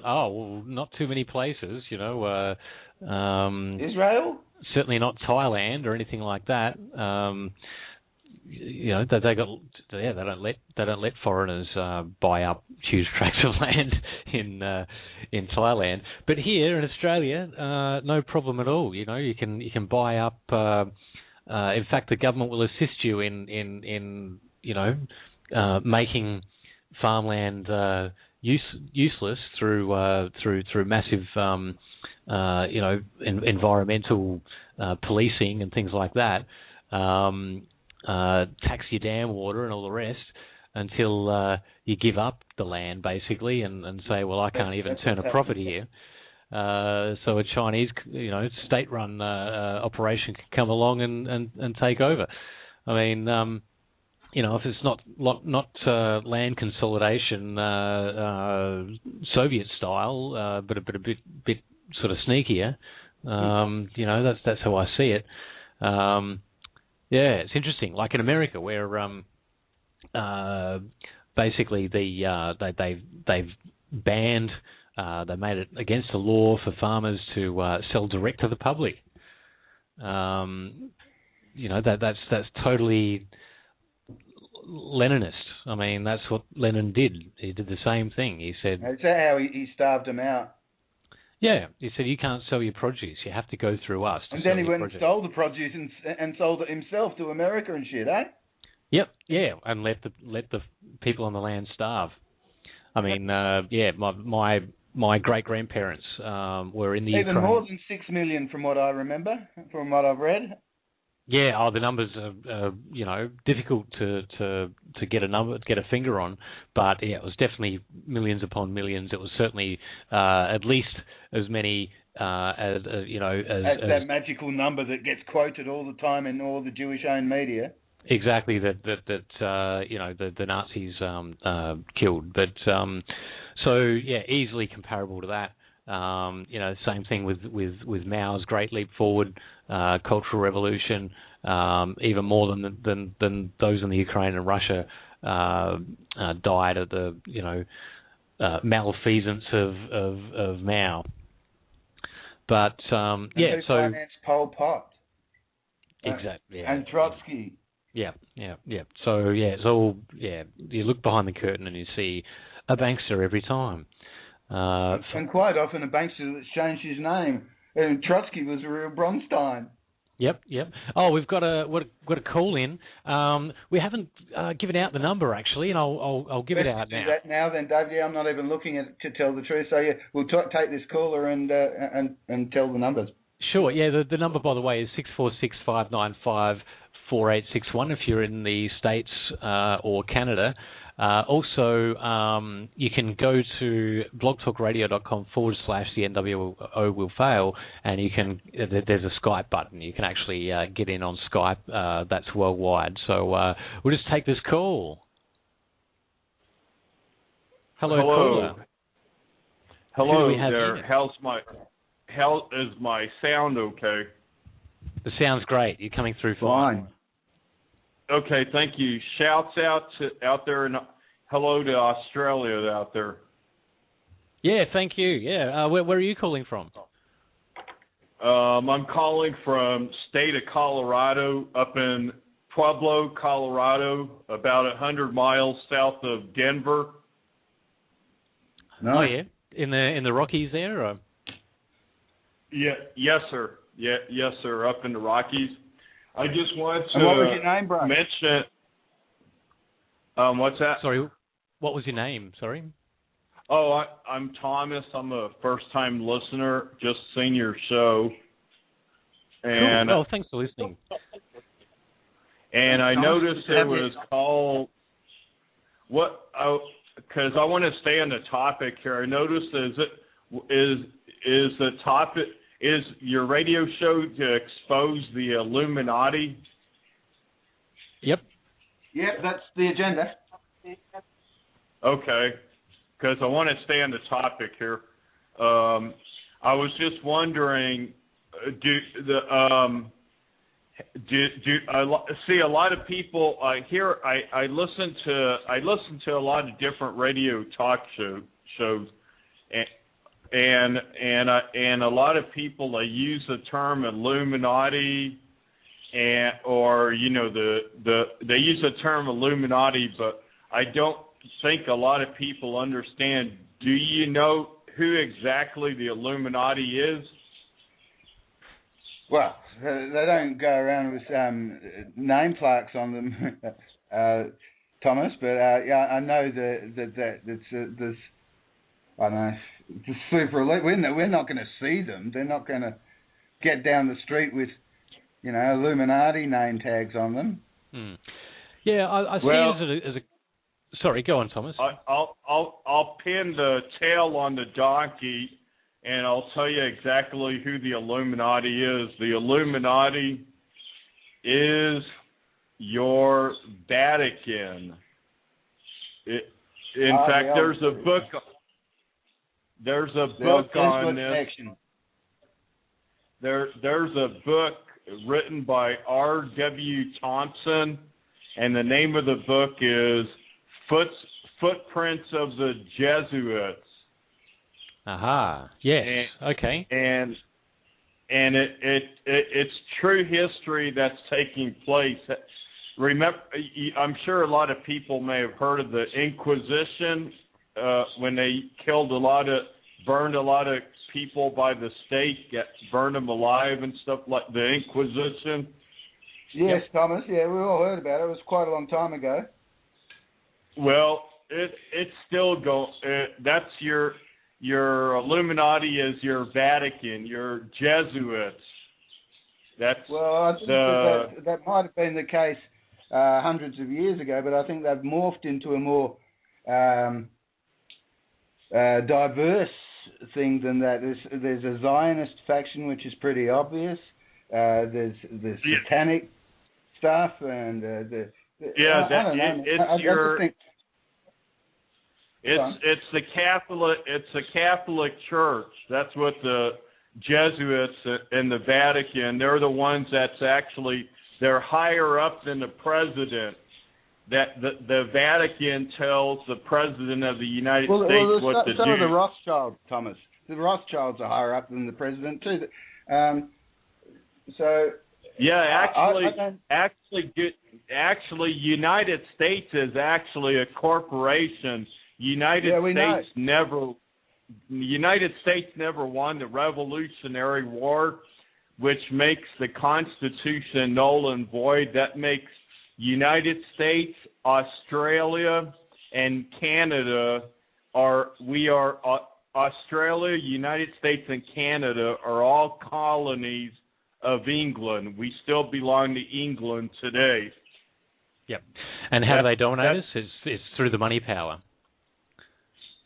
Oh, well, not too many places, Israel? Certainly not Thailand or anything like that. They don't let foreigners buy up huge tracts of land in Thailand. But here in Australia, no problem at all. You can buy up. In fact, the government will assist you in making farmland useless through massive environmental policing and things like that. Tax your dam water and all the rest until you give up the land, basically, and say, well, I can't even turn a profit here. So a Chinese, state-run operation can come along and take over. I mean, if it's not land consolidation, Soviet style, but a bit sort of sneakier, that's how I see it. Yeah, it's interesting. Like in America, where basically they've banned, they made it against the law for farmers to sell direct to the public. That's totally Leninist. I mean, that's what Lenin did. He did the same thing. He said. Is that how he starved them out? Yeah, he said you can't sell your produce. You have to go through us. And then he went and sold the produce and sold it himself to America and shit, eh? Yep, yeah, and let the people on the land starve. I mean, my great grandparents were in the Ukraine. Even more than 6 million, from what I remember, from what I've read. Yeah, the numbers are difficult to get a finger on, but yeah, it was definitely millions upon millions. It was certainly at least as many as that magical number that gets quoted all the time in all the Jewish-owned media. Exactly, that the Nazis killed, but so yeah, easily comparable to that. Same thing with Mao's Great Leap Forward, Cultural Revolution, even more than those in the Ukraine and Russia died of the malfeasance of Mao. But financed Pol Pot? Exactly. Yeah. And Trotsky. Yeah. So it's all you look behind the curtain and you see a bankster every time. And quite often a bankster that's changed his name. And Trotsky was a real Bronstein. Yep. Oh, we've got a call in. We haven't given out the number actually, and I'll give it out now. Do that now, then, Dave. Yeah, I'm not even looking at it to tell the truth. So yeah, we'll take this caller and tell the numbers. Sure. Yeah. The number, by the way, is 646-595-4861 if you're in the States or Canada. Also, you can go to blogtalkradio.com/the NWO will fail, and there's a Skype button. You can actually get in on Skype. That's worldwide. So we'll just take this call. Hello. Caller. Hello there. How is my sound okay? The sound's great. You're coming through fine. Okay, thank you. Shouts out there, and hello to Australia out there. Yeah, thank you. Yeah, where are you calling from? I'm calling from state of Colorado, up in Pueblo, Colorado, about 100 miles south of Denver. Nice. Oh yeah, in the Rockies there. Or? Yeah, yes sir. Yeah, yes sir. Up in the Rockies. I just wanted to what was your name, bro? mention. What's that? Sorry, what was your name? Sorry. Oh, I'm Thomas. I'm a first-time listener. Just seen your show. And cool. Oh, thanks for listening. And I noticed it was called what? Because I want to stay on the topic here. I noticed is the topic. Is your radio show to expose the Illuminati? Yep. Yep, that's the agenda. Okay, because I want to stay on the topic here. I was just wondering, I see a lot of people. I listen to a lot of different radio talk shows. And a lot of people they use the term Illuminati, or they use the term Illuminati, but I don't think a lot of people understand. Do you know who exactly the Illuminati is? Well, they don't go around with name plaques on them, Thomas. But I know that there's I don't know. The super elite. We're not going to see them. They're not going to get down the street with, Illuminati name tags on them. Hmm. Yeah, I see it as a. Sorry, go on, Thomas. I'll pin the tail on the donkey, and I'll tell you exactly who the Illuminati is. The Illuminati is your Vatican. In fact, there's a book. There's a book on this. There's a book written by R.W. Thompson, and the name of the book is Footprints of the Jesuits. Aha. Yes. Okay. And it's true history that's taking place. Remember, I'm sure a lot of people may have heard of the Inquisition. When they burned a lot of people by the stake, burned them alive and stuff like the Inquisition. Yes, Thomas. Yeah, we all heard about it. It was quite a long time ago. Well, it's still going. That's your Illuminati is your Vatican, your Jesuits. That's I think that might have been the case hundreds of years ago, but I think they've morphed into a more diverse thing than that. There's a Zionist faction, which is pretty obvious. There's satanic stuff, and it's the Catholic Church. That's what the Jesuits and the Vatican. They're the ones they're higher up than the president. That the Vatican tells the President of the United States what to do. Some of the Rothschilds, Thomas. The Rothschilds are higher up than the President too. So Yeah, actually, United States is actually a corporation. United States never won the Revolutionary War, which makes the Constitution null and void. That makes United States, Australia, and Canada Australia, United States, and Canada are all colonies of England. We still belong to England today. Yep. And how do they dominate us? It's through the money power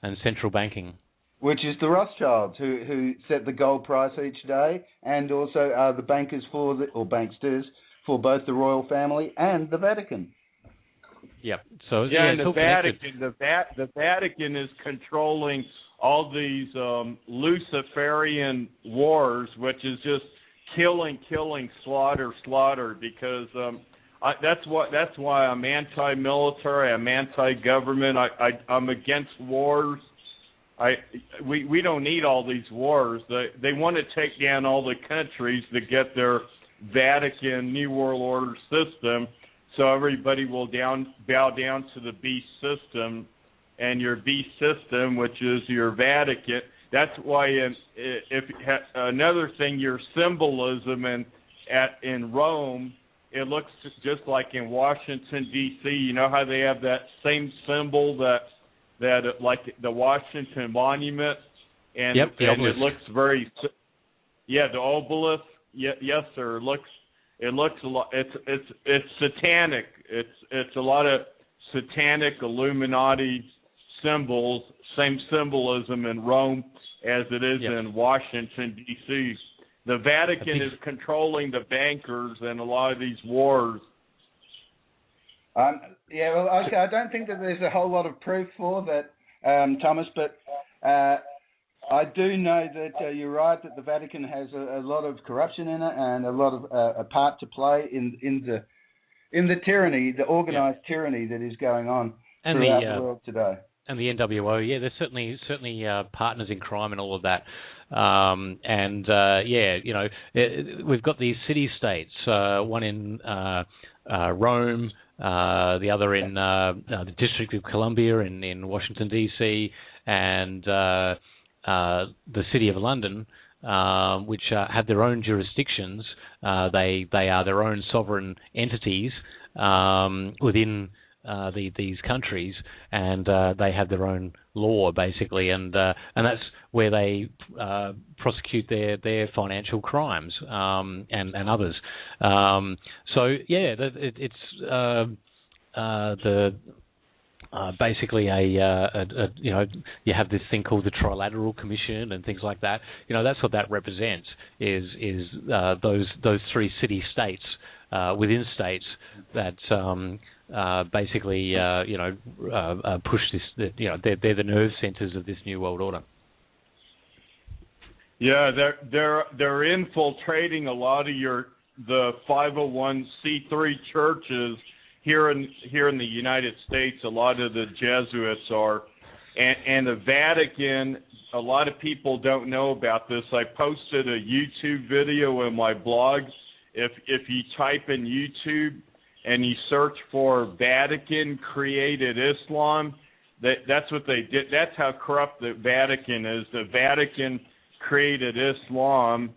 and central banking. Which is the Rothschilds, who set the gold price each day, and also are the bankers or banksters for both the royal family and the Vatican. Yep. So and the Vatican is controlling all these Luciferian wars, which is just killing, slaughter. Because that's why I'm anti-military. I'm anti-government. I'm against wars. We don't need all these wars. They want to take down all the countries to get their Vatican New World Order system, so everybody will bow down to the beast system, and your beast system, which is your Vatican. That's why another thing, your symbolism in Rome, it looks just like in Washington D.C. You know how they have that same symbol that like the Washington Monument, and it looks very, the obelisk. Yes, sir. It looks a lot. It's satanic. It's a lot of satanic Illuminati symbols. Same symbolism in Rome as it is in Washington D.C. The Vatican is controlling the bankers in a lot of these wars. Okay. I don't think that there's a whole lot of proof for that, Thomas, but I do know that you're right that the Vatican has a lot of corruption in it and a lot of a part to play in the tyranny, the organised tyranny that is going on throughout the world today. And the NWO, they're certainly partners in crime and all of that. We've got these city-states, one in Rome, the other in the District of Columbia in Washington, D.C., and the City of London, which have their own jurisdictions. They are their own sovereign entities within these countries, and they have their own law, basically, and that's where they prosecute their financial crimes and others. It's basically you have this thing called the Trilateral Commission and things like that. That's what that represents is those three city states within states that basically push this. They're the nerve centers of this new world order. Yeah, they're infiltrating a lot of the 501c3 churches here in the United States. A lot of the Jesuits are, and the Vatican. A lot of people don't know about this. I posted a YouTube video in my blog. If you type in YouTube and you search for Vatican created Islam, that's what they did. That's how corrupt the Vatican is. The Vatican created Islam.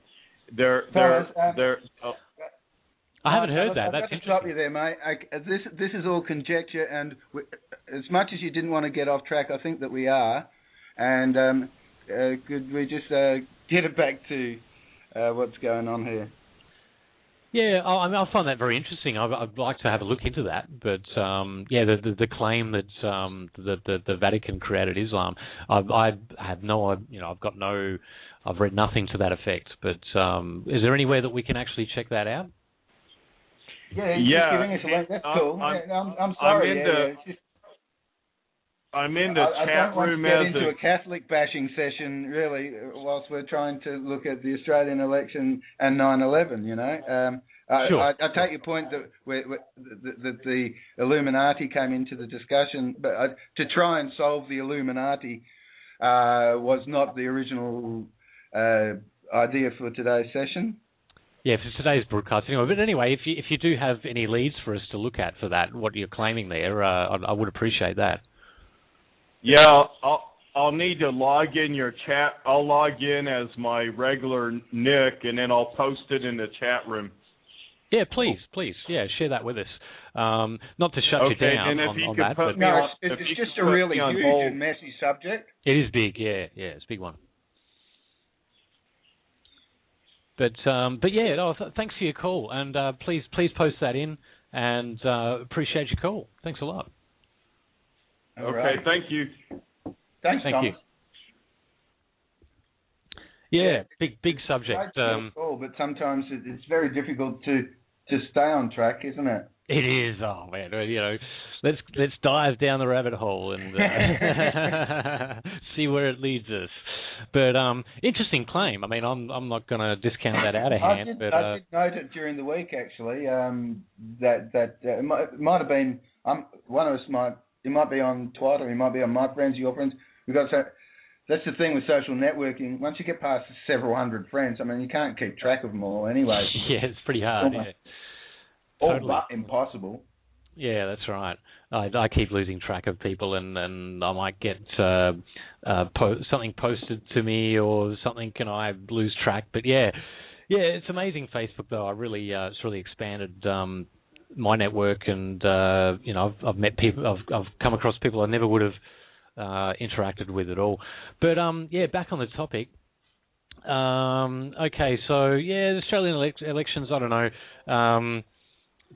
I haven't heard that. That's interesting. Stop you there, mate. This is all conjecture, and as much as you didn't want to get off track, I think that we are. And could we just get it back to what's going on here? Yeah, I find that very interesting. I'd like to have a look into that. But the claim that the Vatican created Islam, I have no, I've read nothing to that effect. But is there anywhere that we can actually check that out? Yeah, giving us a link. That's cool. I'm sorry. I'm in the chat room as I don't want to get into a Catholic bashing session, really, whilst we're trying to look at the Australian election and 9/11. Sure. I take your point that the Illuminati came into the discussion, but to try and solve the Illuminati was not the original idea for today's session. Yeah, for today's broadcast anyway. But anyway, if you do have any leads for us to look at for that, what you're claiming there, I would appreciate that. Yeah, I'll need to log in your chat. I'll log in as my regular Nick, and then I'll post it in the chat room. Yeah, please, yeah, share that with us. Not to shut you down and if on you that, could but put me on, it's just a really huge and messy subject. It is big, yeah, it's a big one. But yeah, thanks for your call, and please post that in, and appreciate your call. Thanks a lot. All right. Thank you. Thanks, Thank Tom. you. Yeah, big subject. Cool, but sometimes it's very difficult to stay on track, isn't it? It is. Oh man, let's dive down the rabbit hole and see where it leads us. But interesting claim. I mean, I'm not going to discount that out of hand. I did note it during the week actually. That it might have been one of us might. It might be on TWOT, or it might be on my friends, your friends. That's the thing with social networking. Once you get past several hundred friends, I mean, you can't keep track of them all anyway. Yeah, it's pretty hard. Totally. But impossible. Yeah, that's right. I keep losing track of people, and I might get something posted to me or something, and I lose track. But yeah, it's amazing Facebook though. It's really expanded my network, and I've met people, I've come across people I never would have interacted with at all. But yeah, back on the topic. Okay, so yeah, the Australian elections. I don't know.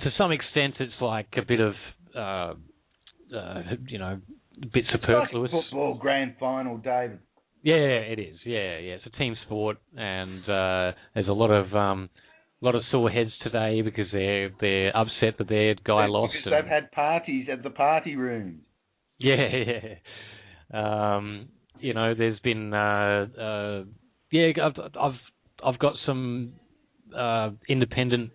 To some extent, it's like a bit of a bit superfluous. Like football grand final, David. Yeah, it is. Yeah, it's a team sport, and there's a lot of sore heads today because they're upset that their guy lost. Because they've had parties at the party room. Yeah. There's been I've got some independent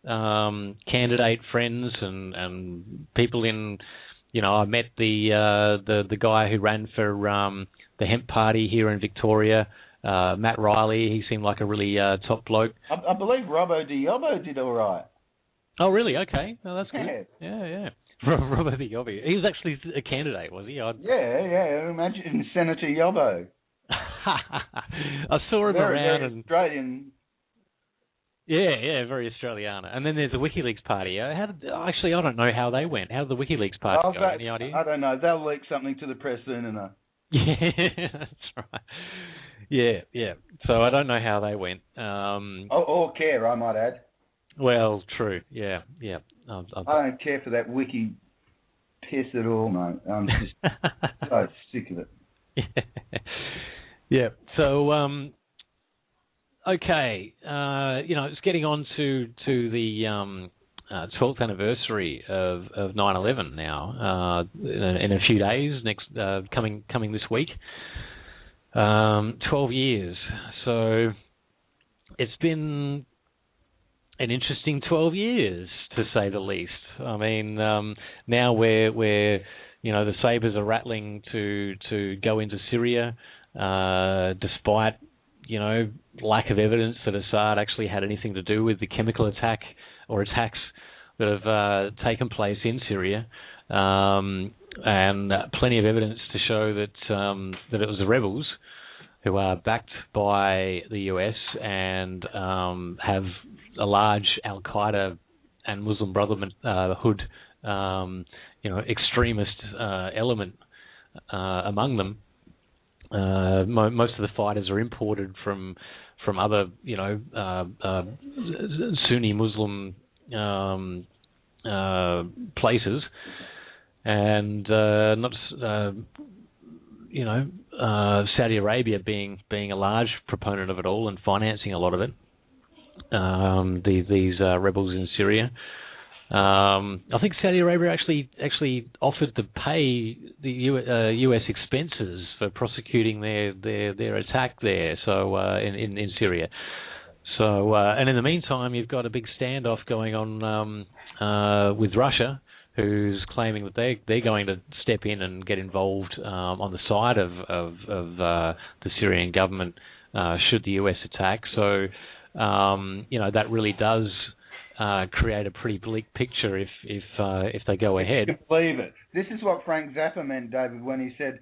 candidate friends and people in. I met the guy who ran for the hemp party here in Victoria. Matt Riley, he seemed like a really top bloke. I believe Robbo Diobbo did all right. Oh, really? Okay. Oh, that's good. Yeah. Robbo Diobbo. He was actually a candidate, was he? Yeah. Imagine Senator Yobbo. I saw him around. Very Australian. Yeah, very Australiana. And then there's the WikiLeaks party. I don't know how they went. How did the WikiLeaks party go? Any idea? I don't know. They'll leak something to the press soon enough. Yeah, that's right. Yeah. So I don't know how they went. Or care, I might add. Well, true. Yeah. I don't care for that wiki piss at all, mate. I'm just so sick of it. Yeah. So, okay. It's getting on to the 12th anniversary of 9/11 now. In a few days, coming this week. 12 years. So it's been an interesting 12 years, to say the least. I mean, now we're the sabers are rattling to go into Syria, despite lack of evidence that Assad actually had anything to do with the chemical attack or attacks that have taken place in Syria, and plenty of evidence to show that it was the rebels who are backed by the US and have a large Al-Qaeda and Muslim Brotherhood, extremist element among them. Most of the fighters are imported from other, Sunni Muslim places, and Saudi Arabia being a large proponent of it all and financing a lot of it. These rebels in Syria. I think Saudi Arabia actually offered to pay the U.S. expenses for prosecuting their attack there. So in Syria. So and in the meantime, you've got a big standoff going on with Russia, who's claiming that they're going to step in and get involved on the side of the Syrian government should the US attack. So that really does create a pretty bleak picture if they go ahead. You can believe it. This is what Frank Zappa meant, David, when he said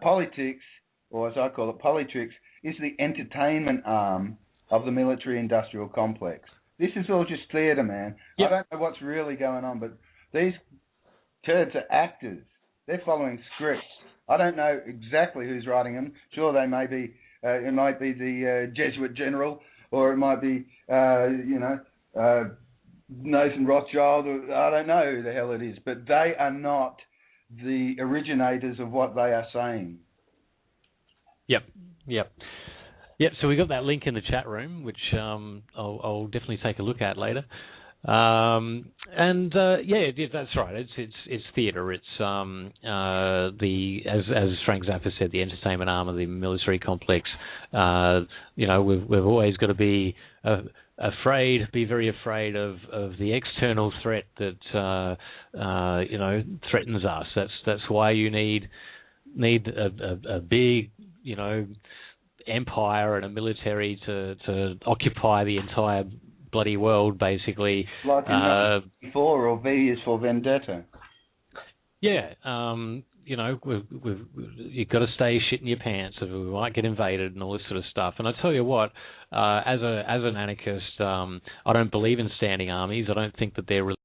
politics, or as I call it, politricks, is the entertainment arm of the military-industrial complex. This is all just theatre, man. Yep. I don't know what's really going on, but these turds are actors. They're following scripts. I don't know exactly who's writing them. Sure, they may be. It might be the Jesuit general, or it might be, Nathan Rothschild. Or, I don't know who the hell it is, but they are not the originators of what they are saying. Yep. So we got that link in the chat room, which I'll definitely take a look at later. That's right. It's theatre. It's as Frank Zappa said, the entertainment arm of the military complex. We've always got to be be very afraid of the external threat that threatens us. That's why you need a big empire and a military to occupy the entire bloody world, basically. Like in 4 or V is for Vendetta. Yeah, you've got to stay shit in your pants, or we might get invaded and all this sort of stuff. And I tell you what, as an anarchist, I don't believe in standing armies. I don't think that they're really.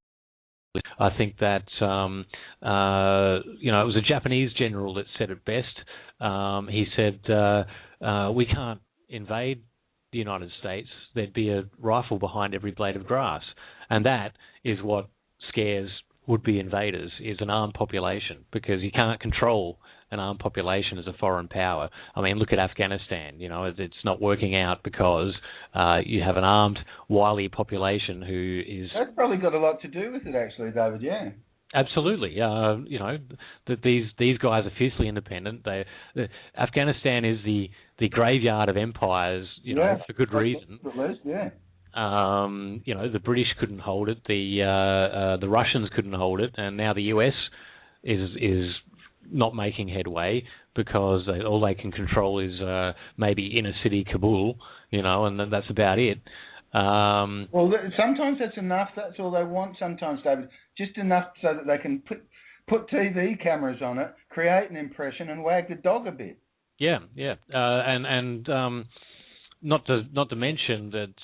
I think that it was a Japanese general that said it best. He said, "We can't invade the United States. There'd be a rifle behind every blade of grass," and that is what scares would-be invaders, is an armed population, because you can't control an armed population as a foreign power. I mean, look at Afghanistan. It's not working out because you have an armed, wily population who is... That's probably got a lot to do with it, actually, David, yeah. Absolutely. That these guys are fiercely independent. Afghanistan is the graveyard of empires, for good reason. At least, yeah. The British couldn't hold it, the Russians couldn't hold it, and now the US is not making headway because all they can control is maybe inner city Kabul, and that's about it. Well, sometimes that's enough. That's all they want sometimes, David. Just enough so that they can put TV cameras on it, create an impression, and wag the dog a bit. Yeah. And not to mention that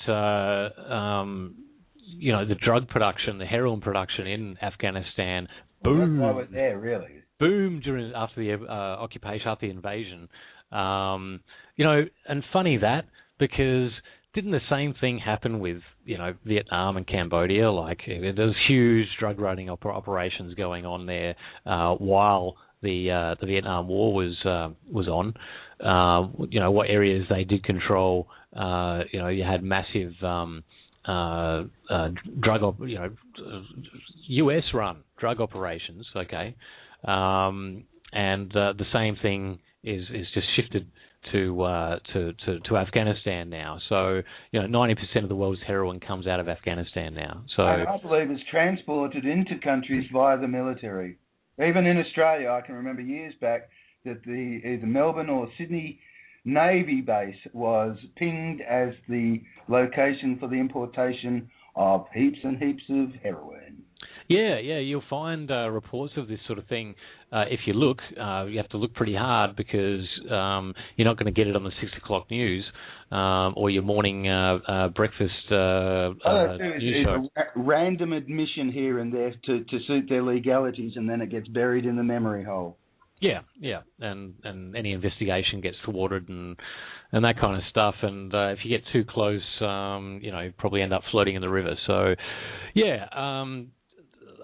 the drug production, the heroin production in Afghanistan boomed. Well, that's why we're there, really. Boomed after the occupation, after the invasion. And funny that, because didn't the same thing happen with Vietnam and Cambodia? Like, there's huge drug running operations going on there while the Vietnam War was on. What areas they did control. You had massive US run drug operations. Okay, and the same thing is just shifted to Afghanistan now. So 90% of the world's heroin comes out of Afghanistan now. So I believe it's transported into countries via the military. Even in Australia, I can remember years back that either Melbourne or Sydney Navy base was pinged as the location for the importation of heaps and heaps of heroin. Yeah, you'll find reports of this sort of thing. If you look, you have to look pretty hard, because you're not going to get it on the 6 o'clock news or your morning breakfast news show. A random admission here and there to suit their legalities, and then it gets buried in the memory hole. Yeah, and any investigation gets thwarted and that kind of stuff. And if you get too close, you probably end up floating in the river. So, yeah.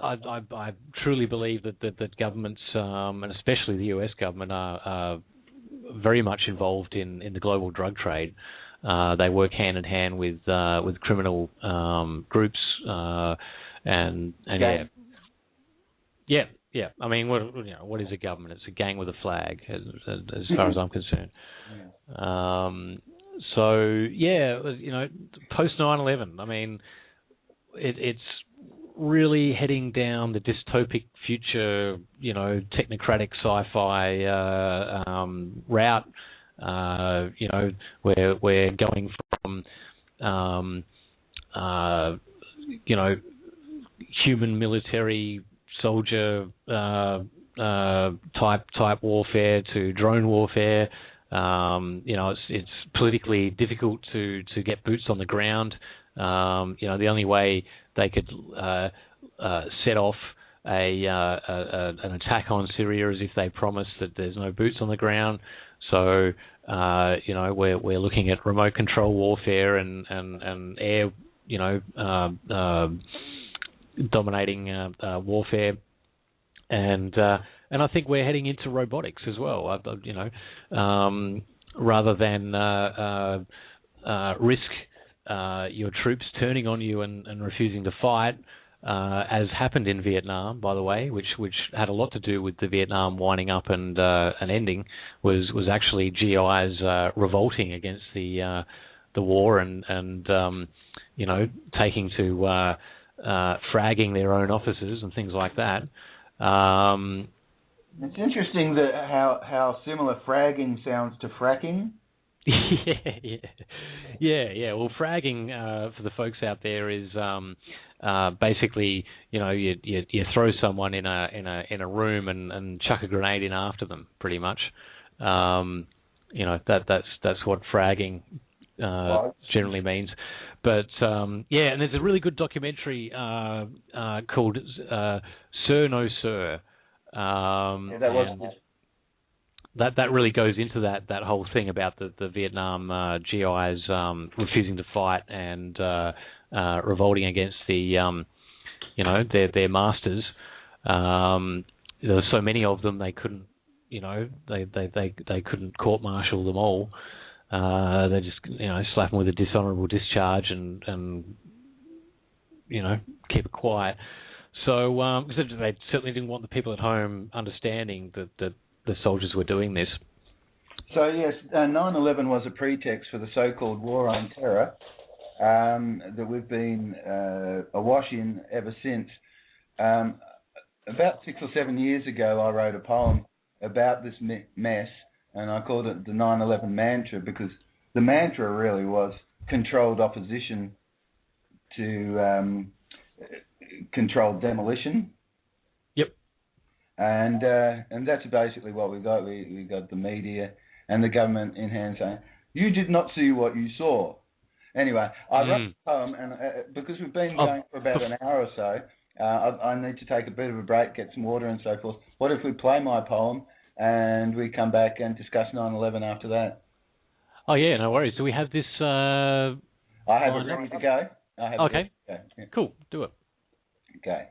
I truly believe that governments, and especially the US government, are very much involved in the global drug trade. They work hand in hand with criminal groups, and yeah. I mean, what is a government? It's a gang with a flag, as far as I'm concerned. Yeah. So yeah, post 9/11. I mean, it's really heading down the dystopic future, technocratic sci-fi route. Where we're going from human military soldier type warfare to drone warfare. It's politically difficult to get boots on the ground. The only way they could set off an attack on Syria is if they promise that there's no boots on the ground. So we're looking at remote control warfare and air dominating warfare, and I think we're heading into robotics as well. Rather than risk your troops turning on you and refusing to fight, as happened in Vietnam, by the way, which had a lot to do with the Vietnam winding up and ending, was actually GIs revolting against the war and taking to fragging their own officers and things like that. It's interesting that how similar fragging sounds to fracking. Yeah. Well, fragging for the folks out there is basically you throw someone in a room and chuck a grenade in after them, pretty much. That's what fragging generally means. But and there's a really good documentary called Sir No Sir. That really goes into that whole thing about the Vietnam GIs refusing to fight and revolting against their masters. There were so many of them they couldn't they couldn't court-martial them all. They just slap them with a dishonourable discharge and keep it quiet. So they certainly didn't want the people at home understanding that the soldiers were doing this. So yes, 9/11 was a pretext for the so-called war on terror that we've been awash in ever since. About 6 or 7 years ago, I wrote a poem about this mess, and I called it the 9/11 mantra, because the mantra really was controlled opposition to controlled demolition. Yep. And that's basically what we got. We got the media and the government in hand saying, "You did not see what you saw." Anyway, I wrote the poem, and because we've been going for about an hour or so, I need to take a bit of a break, get some water and so forth. What if we play my poem and we come back and discuss 9/11 after that? Oh yeah, no worries. Do we have this? I have it ready to go. Okay. Yeah. Cool. Do it. Okay.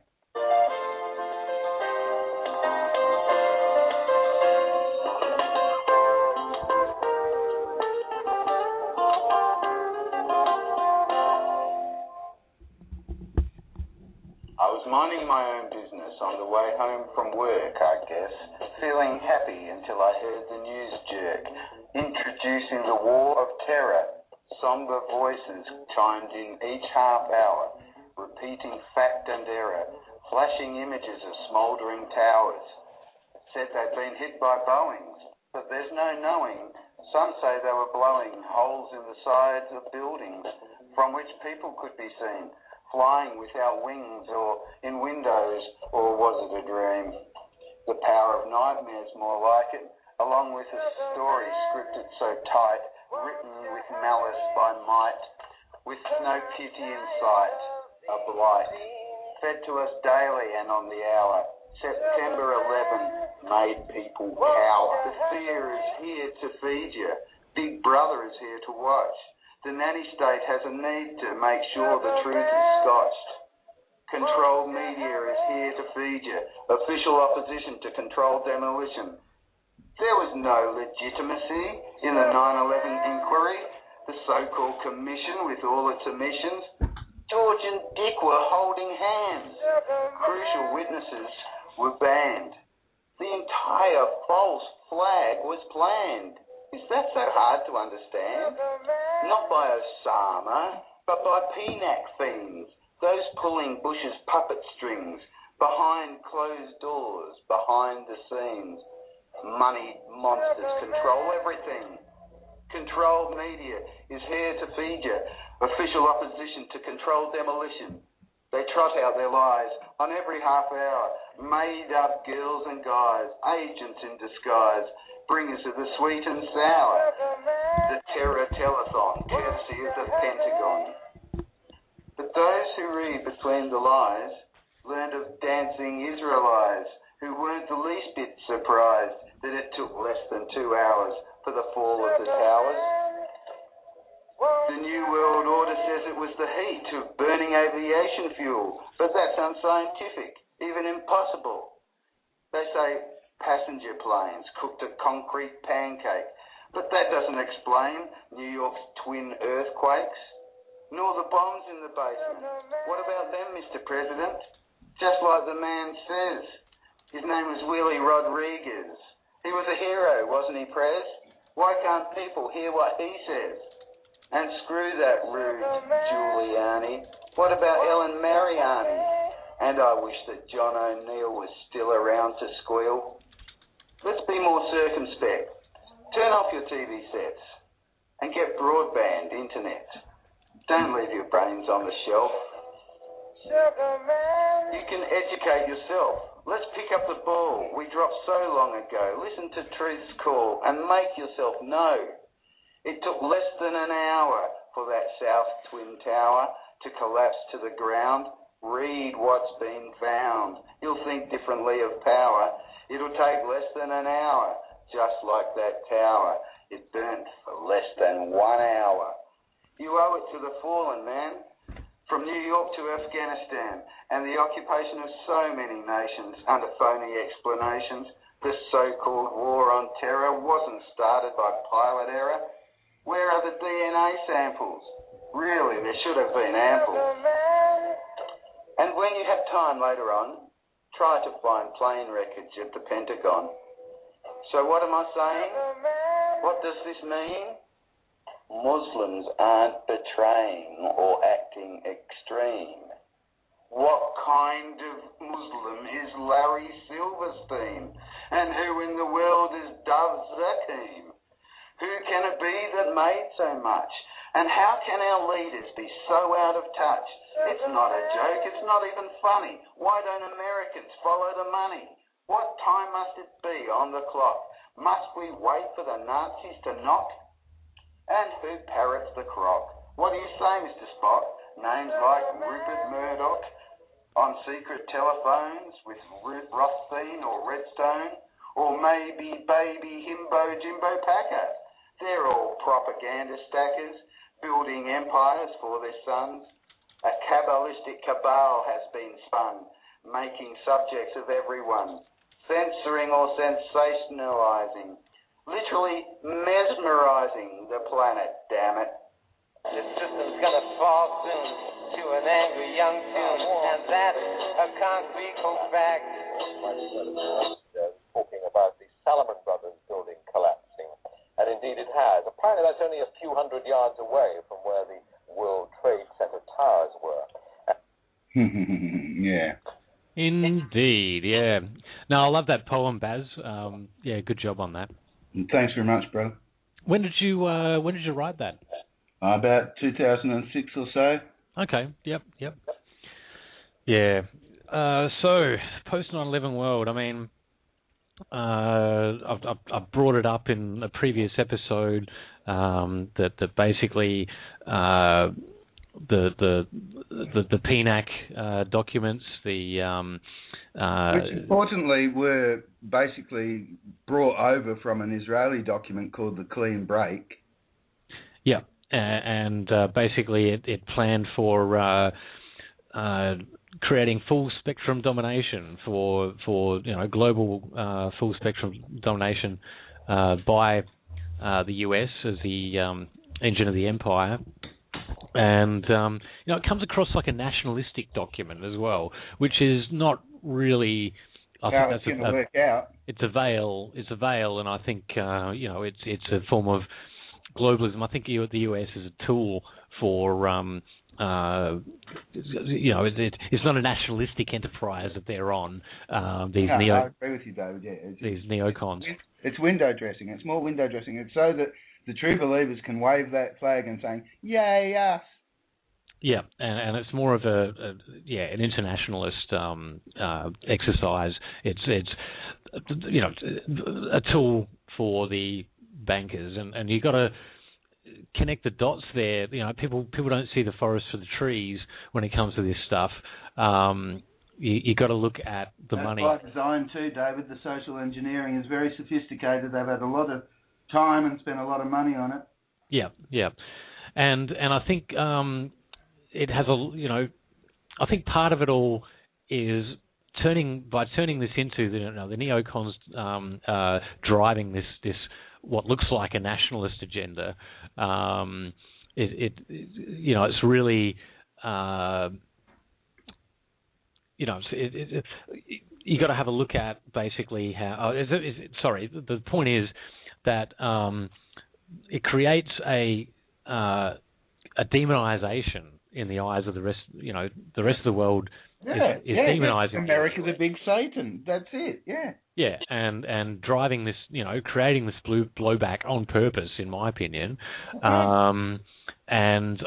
I was minding my own business on the way home from work, I guess, feeling happy until I heard the news jerk, introducing the war of terror. Somber voices chimed in each half hour, repeating fact and error, flashing images of smouldering towers. Said they'd been hit by Boeings, but there's no knowing. Some say they were blowing holes in the sides of buildings from which people could be seen, flying without wings or in windows, or was it a dream? The power of nightmares, more like it, along with a story scripted so tight, written with malice by might, with no pity in sight, a blight, fed to us daily and on the hour. September 11 made people cower. The fear is here to feed you. Big Brother is here to watch. The nanny state has a need to make sure the truth is scotched. Controlled media is here to feed you. Official opposition to controlled demolition. There was no legitimacy in the 9/11 inquiry, the so-called commission with all its omissions. George and Dick were holding hands. Crucial witnesses were banned. The entire false flag was planned. Is that so hard to understand? Not by Osama, but by PNAC fiends, those pulling Bush's puppet strings, behind closed doors, behind the scenes. Money monsters control everything. controlled media is here to feed you. Official opposition to controlled demolition. They trot out their lies on every half hour. Made up girls and guys, agents in disguise, bringers of the sweet and sour. The terror telethon, courtesy of the Pentagon. But those who read between the lies learned of dancing Israelites who weren't the least bit surprised that it took less than 2 hours for the fall of the towers. The New World Order says it was the heat of burning aviation fuel, but that's unscientific, even impossible. They say passenger planes cooked a concrete pancake, but that doesn't explain New York's twin earthquakes, nor the bombs in the basement. What about them, Mr. President? Just like the man says. His name was Willie Rodriguez. He was a hero, wasn't he, Prez? Why can't people hear what he says? And screw that rude Giuliani. What about Ellen Mariani? And I wish that John O'Neill was still around to squeal. Let's be more circumspect. Turn off your TV sets and get broadband internet. Don't leave your brains on the shelf. You can educate yourself. Let's pick up the ball we dropped so long ago. Listen to Truth's call and make yourself know. It took less than an hour for that South Twin Tower to collapse to the ground. Read what's been found. You'll think differently of power. It'll take less than an hour, just like that tower. It burnt for less than 1 hour. You owe it to the fallen, man. From New York to Afghanistan and the occupation of so many nations under phony explanations, the so-called war on terror wasn't started by pilot error. Where are the DNA samples? Really, there should have been ample. And when you have time later on, try to find plane wreckage at the Pentagon. So what am I saying? What does this mean? Muslims aren't betraying or acting extreme. What kind of Muslim is Larry Silverstein? And who in the world is Bazra? Who can it be that made so much? And how can our leaders be so out of touch? It's not a joke, it's not even funny. Why don't Americans follow the money? What time must it be on the clock? Must we wait for the Nazis to knock? And who parrots the croc? What do you say, Mr. Spock? Names like Rupert Murdoch on secret telephones with Rothstein or Redstone? Or maybe baby Himbo Jimbo Packer? They're all propaganda stackers, building empires for their sons. A Kabbalistic cabal has been spun, making subjects of everyone, censoring or sensationalizing, literally mesmerizing the planet, damn it. The system's gonna fall soon to an angry young tune, and that's a concrete fact. Talking about the Salomon Brothers building collapsing, and indeed it has. Apparently that's only a few hundred yards away from where the World Trade Center towers were. Yeah. Indeed, yeah. No, I love that poem, Baz. Yeah, good job on that. Thanks very much, bro. When did you write that? About 2006 or so. Okay. Yep. Yeah. So post 9/11 world. I mean, I've brought it up in a previous episode that basically the PNAC documents, which importantly were basically brought over from an Israeli document called the Clean Break. Yeah, and basically it planned for creating full spectrum domination for global full spectrum domination by the US as the engine of the empire. And it comes across like a nationalistic document as well, which is not really. I think that's going to work out. It's a veil, and I think it's a form of globalism. I think the US is a tool for it's not a nationalistic enterprise that they're on. I agree with you, David. Yeah, these neocons. It's window dressing. It's more window dressing. It's so that the true believers can wave that flag and saying, "Yay us!" Yeah, and it's more of an internationalist exercise. It's a tool for the bankers, and you've got to connect the dots there. People don't see the forest for the trees when it comes to this stuff. You got to look at the money. That's by design too, David. The social engineering is very sophisticated. They've had a lot of time and spent a lot of money on it. Yeah, and I think it has I think part of it all is turning this into the neocons driving this what looks like a nationalist agenda. It's really you got to have a look at basically how. The point is that it creates a demonization in the eyes of the rest. The rest of the world is demonizing. America's a big Satan. That's it. Yeah. Yeah, and driving this, creating this blowback on purpose, in my opinion. And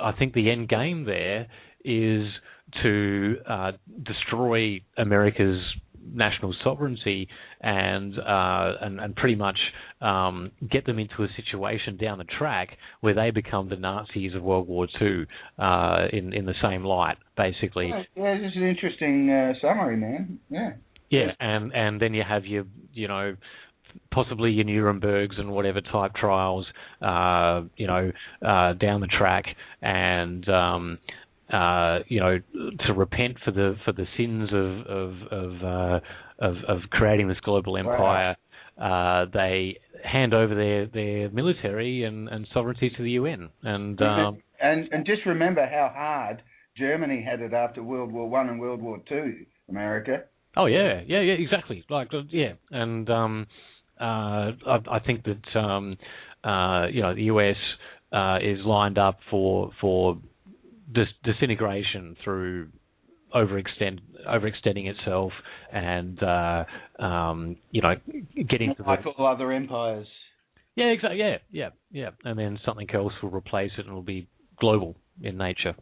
I think the end game there is to destroy America's national sovereignty and pretty much get them into a situation down the track where they become the Nazis of World War II in the same light, basically. Yeah, this is an interesting summary, man. Yeah. Yeah, and then you have your, possibly your Nurembergs and whatever type trials, down the track, and to repent for the sins of creating this global empire. Wow. They hand over their military and sovereignty to the UN, and just remember how hard Germany had it after World War I and World War II. America. Oh yeah, exactly. And I think that the US is lined up for disintegration through overextending itself and getting to like all other empires. Yeah, exactly. Yeah, and then something else will replace it and it'll be global in nature.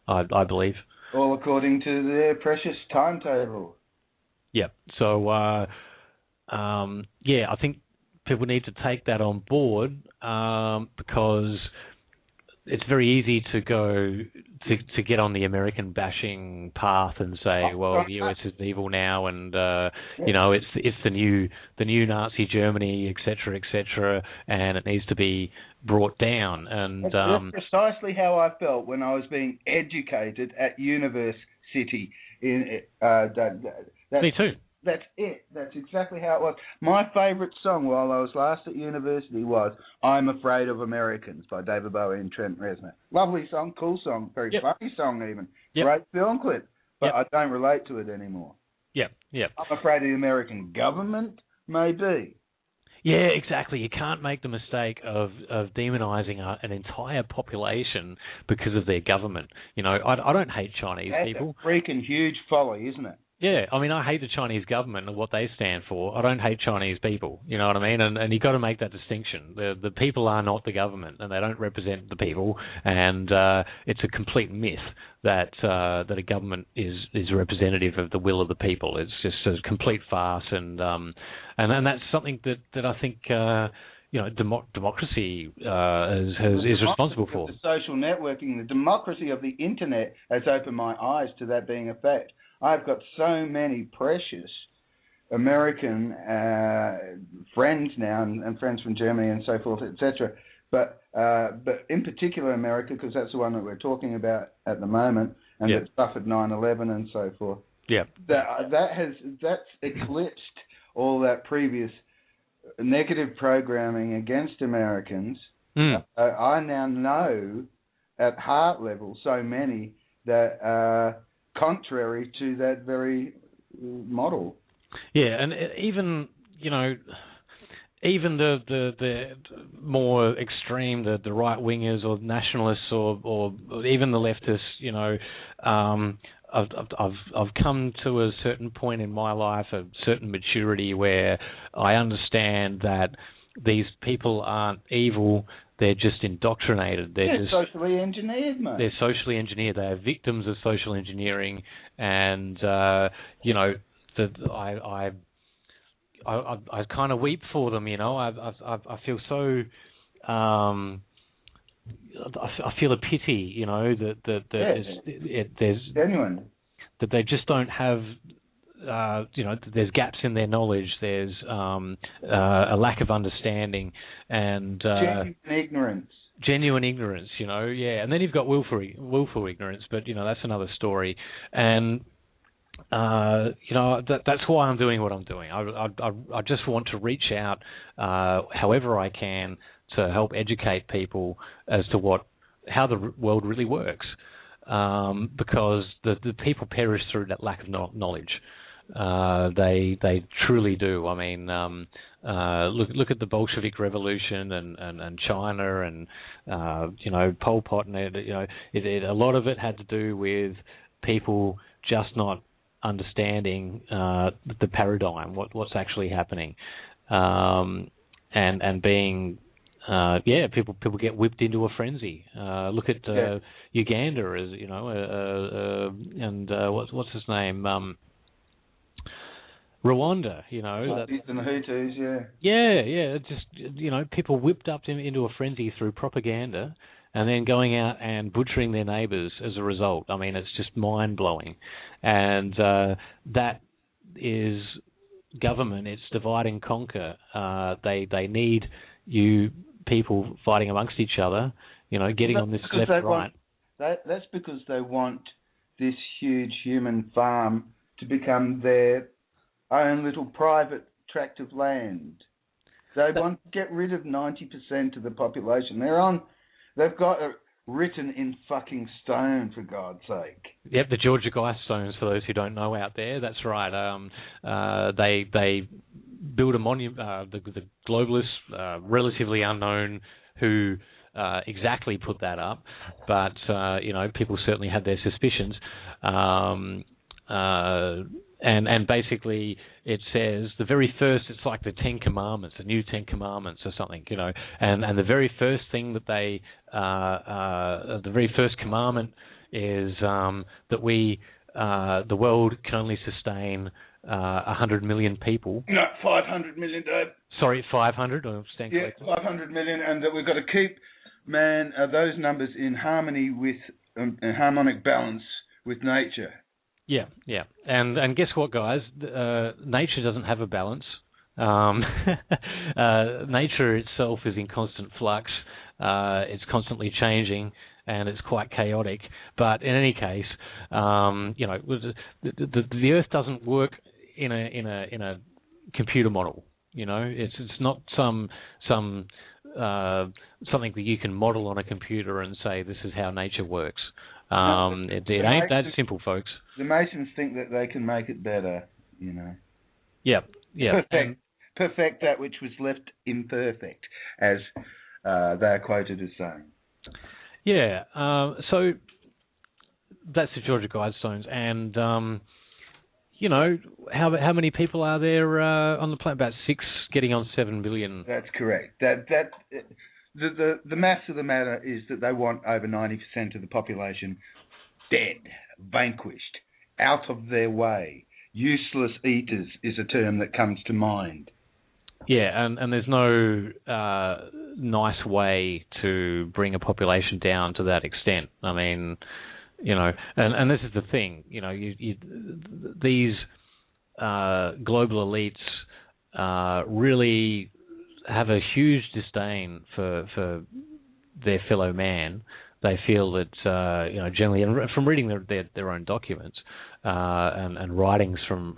I believe. All according to their precious timetable. Yeah. So, I think people need to take that on board because it's very easy to go to get on the American bashing path and say, well, the US is evil now, and it's the new Nazi Germany, etc., and it needs to be brought down. And that's precisely how I felt when I was being educated at university. Me too. That's it. That's exactly how it was. My favourite song while I was last at university was "I'm Afraid of Americans" by David Bowie and Trent Reznor. Lovely song, cool song, very funny song even. Great film clip, but I don't relate to it anymore. Yeah. I'm afraid of the American government, maybe. Yeah, exactly. You can't make the mistake of demonising an entire population because of their government. I don't hate Chinese people. That's a freaking huge folly, isn't it? Yeah, I mean, I hate the Chinese government and what they stand for. I don't hate Chinese people, you know what I mean? And you've got to make that distinction. The people are not the government, and they don't represent the people, and it's a complete myth that a government is representative of the will of the people. It's just a complete farce, and that's something that I think democracy is responsible for. The social networking, the democracy of the internet has opened my eyes to that being a fact. I've got so many precious American friends now, and friends from Germany and so forth, etc. But in particular America, because that's the one that we're talking about at the moment, and that suffered 9/11 and so forth. Yeah, that's eclipsed all that previous negative programming against Americans. I now know at heart level so many that contrary to that very model. Yeah, and even the more extreme, the right wingers or nationalists or even the leftists, I've come to a certain point in my life, a certain maturity where I understand that these people aren't evil. They're just indoctrinated. They're just socially engineered, mate. They're socially engineered. They are victims of social engineering, and I kind of weep for them. I feel so. I feel a pity. There's genuine. That they just don't have. There's gaps in their knowledge. There's a lack of understanding and genuine ignorance. And then you've got willful ignorance, but that's another story. And that's why I'm doing what I'm doing. I just want to reach out, however I can, to help educate people as to how the world really works, because the people perish through that lack of knowledge. They truly do. I mean, look at the Bolshevik Revolution and China and Pol Pot, and a lot of it had to do with people just not understanding the paradigm, what's actually happening, and being people get whipped into a frenzy. Look at Uganda, as and what's his name. Rwanda, and the Hutus, just people whipped up into a frenzy through propaganda, and then going out and butchering their neighbours as a result. I mean, it's just mind blowing, and that is government. It's divide and conquer. They need you people fighting amongst each other. Getting on this left right. That's because they want this huge human farm to become their own little private tract of land. They want to get rid of 90% of the population. They've got it written in fucking stone, for God's sake. Yep, the Georgia Guidestones, for those who don't know out there. That's right. They build a monument. The globalists, relatively unknown, who exactly put that up, but people certainly had their suspicions. And basically it says the very first, it's like the Ten Commandments, the new Ten Commandments or something, and the very first thing that the very first commandment is that the world can only sustain 100 million people. No, 500 million, Dave. Sorry, 500? I'm staying corrected. 500 million, and that we've got to keep, those numbers in harmony with, harmonic balance with nature. Yeah. And guess what, guys? Nature doesn't have a balance. Nature itself is in constant flux. It's constantly changing, and it's quite chaotic. But in any case, the Earth doesn't work in a computer model. It's not something that you can model on a computer and say this is how nature works. It ain't that simple, folks. The Masons think that they can make it better, Yeah. Perfect that which was left imperfect, as they are quoted as saying. Yeah. So that's the Georgia Guidestones, and how many people are there on the planet? About 6, getting on 7 billion. That's correct. The maths of the matter is that they want over 90% of the population dead, vanquished, out of their way. Useless eaters is a term that comes to mind. Yeah, and there's no nice way to bring a population down to that extent. I mean, and this is the thing, these global elites really have a huge disdain for their fellow man. They feel that generally, and from reading their own documents and writings from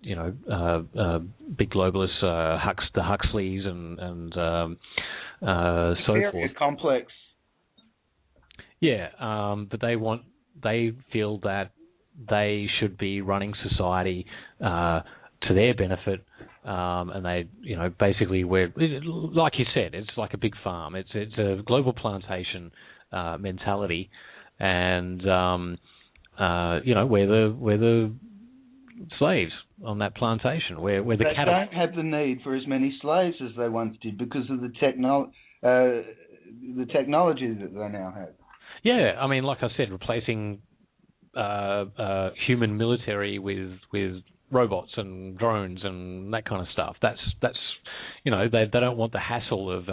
big globalists, the Huxleys and so forth. Complex. Yeah, but they feel that they should be running society to their benefit. And they, basically, like you said, it's like a big farm. It's a global plantation mentality, and where the slaves on that plantation, where the they cattle don't have the need for as many slaves as they once did because of the technology that they now have. Yeah, I mean, like I said, replacing human military with robots and drones and that kind of stuff. That's they don't want the hassle of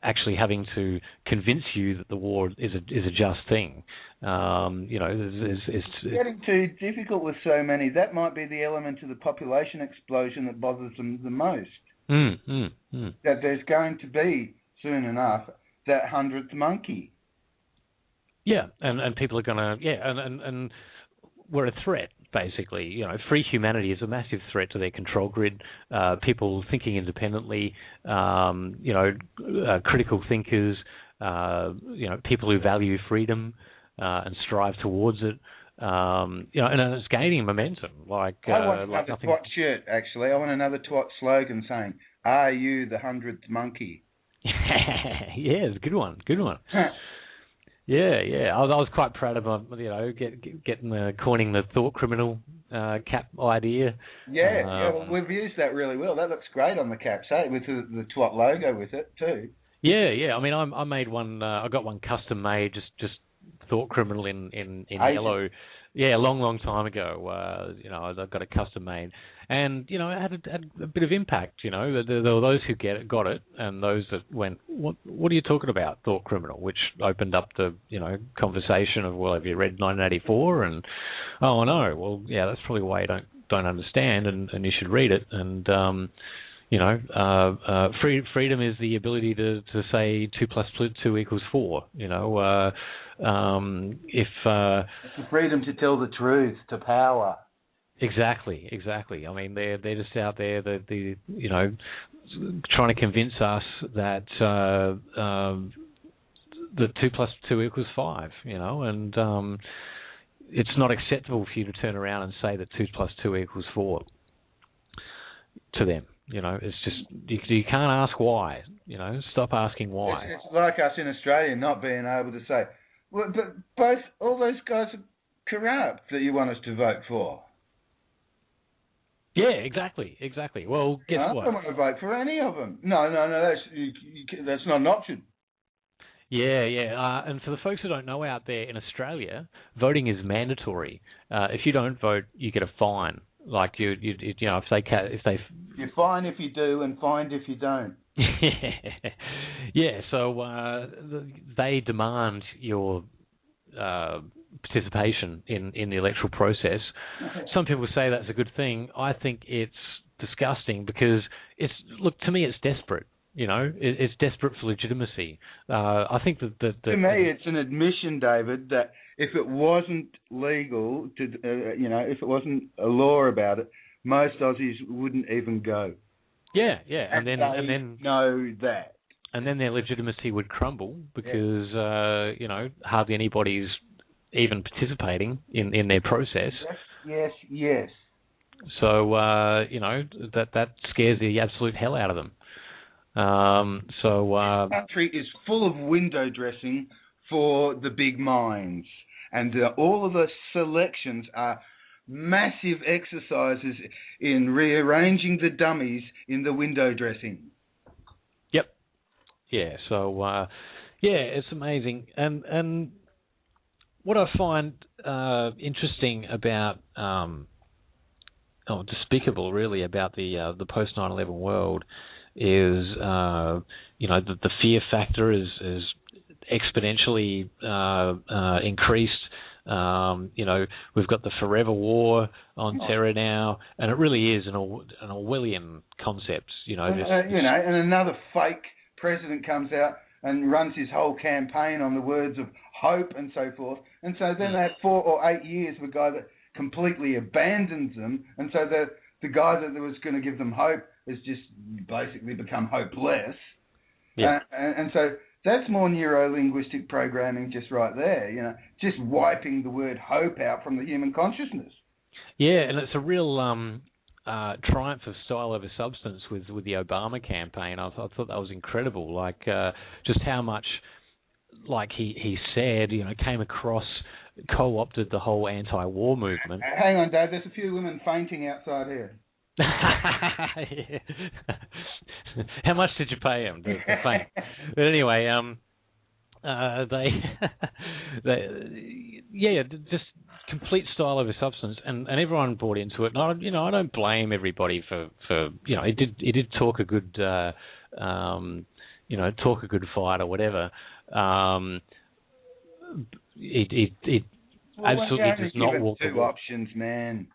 actually having to convince you that the war is a just thing. It's getting too difficult with so many. That might be the element of the population explosion that bothers them the most. That there's going to be soon enough that 100th monkey. Yeah, and people are gonna and we're a threat. Basically, free humanity is a massive threat to their control grid. People thinking independently, critical thinkers, people who value freedom and strive towards it. And it's gaining momentum. I want another TWOT shirt. Actually, I want another TWOT slogan saying, "Are you the 100th monkey?" Yeah, it's a good one. Good one. Yeah. I was quite proud of coining the thought criminal cap idea. Yeah, we've used that really well. That looks great on the caps, with the TWOT logo with it too. Yeah. I mean, I made one. I got one custom made, just thought criminal in yellow. Yeah, a long time ago. I got it custom made, and it had a bit of impact. There were those who got it, and those that went, "What are you talking about, thought criminal?" Which opened up the conversation of, "Well, have you read 1984?" And "Oh no, well, yeah, that's probably why you don't understand, and you should read it." And freedom is the ability to say 2 + 2 = 4. If it's the freedom to tell the truth, to power. Exactly. I mean, they're just out there, trying to convince us that the 2 + 2 = 5. And it's not acceptable for you to turn around and say that 2 + 2 = 4 to them. It's just you can't ask why. Stop asking why. It's like us in Australia not being able to say, well, but all those guys are corrupt that you want us to vote for. Yeah, exactly. Well, guess what? I don't want to vote for any of them. No, that's not an option. Yeah. And for the folks who don't know out there in Australia, voting is mandatory. If you don't vote, you get a fine. Like if they you're fine if you do and fined if you don't. Yeah. So they demand your participation in the electoral process. Some people say that's a good thing. I think it's disgusting because to me it's desperate. It's desperate for legitimacy. I think that to me it's an admission, David, that if it wasn't legal if it wasn't a law about it, most Aussies wouldn't even go. Yeah, and then know that, and then their legitimacy would crumble because hardly anybody's even participating in their process. Yes. So that scares the absolute hell out of them. The country is full of window dressing for the big minds, and all of the selections are massive exercises in rearranging the dummies in the window dressing. Yep. Yeah. So it's amazing, and what I find interesting about despicable really about the post 9/11 world is the fear factor is exponentially increased. We've got the forever war on terror now, and it really is an Orwellian concept. And another fake president comes out and runs his whole campaign on the words of hope and so forth, and so then they have 4 or 8 years with a guy that completely abandons them, and so the guy that was going to give them hope has just basically become hopeless. Yeah. And so that's more neuro-linguistic programming just right there, just wiping the word hope out from the human consciousness. Yeah, and it's a real triumph of style over substance with the Obama campaign. I thought that was incredible, just how much, like he said, came across co-opted the whole anti-war movement. Hang on, Dave. There's a few women fainting outside here. How much did you pay him to faint? But anyway, just complete style over substance, and everyone bought into it. And I don't blame everybody for he did talk a good talk a good fight or whatever. It absolutely does not walk the two walk. options, man.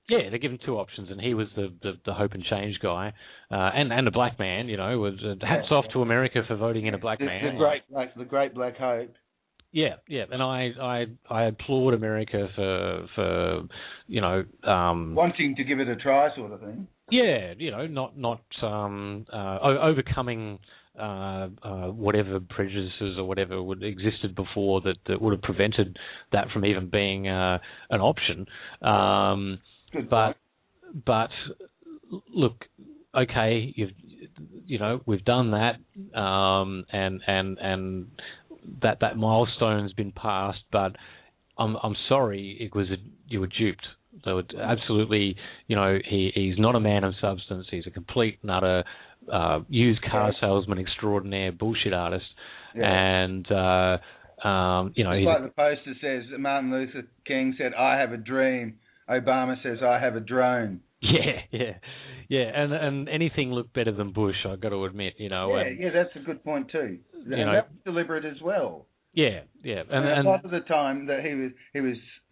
Yeah, they give him two options, and he was the hope and change guy, and a black man. Was hats off to America for voting in a black man. The great black hope. Yeah, and I applaud America for wanting to give it a try, sort of thing. Yeah, not overcoming whatever prejudices or whatever would existed before that would have prevented that from even being an option. But look, okay, we've done that, and that milestone's been passed. But I'm sorry, you were duped. So absolutely, he's not a man of substance. He's a complete and utter used car salesman extraordinaire, bullshit artist, and it's like the poster says. Martin Luther King said, "I have a dream." Obama says, "I have a drone." Yeah, and anything looked better than Bush, I've got to admit, Yeah, that's a good point too. And that was deliberate as well. Yeah, and a lot of the time that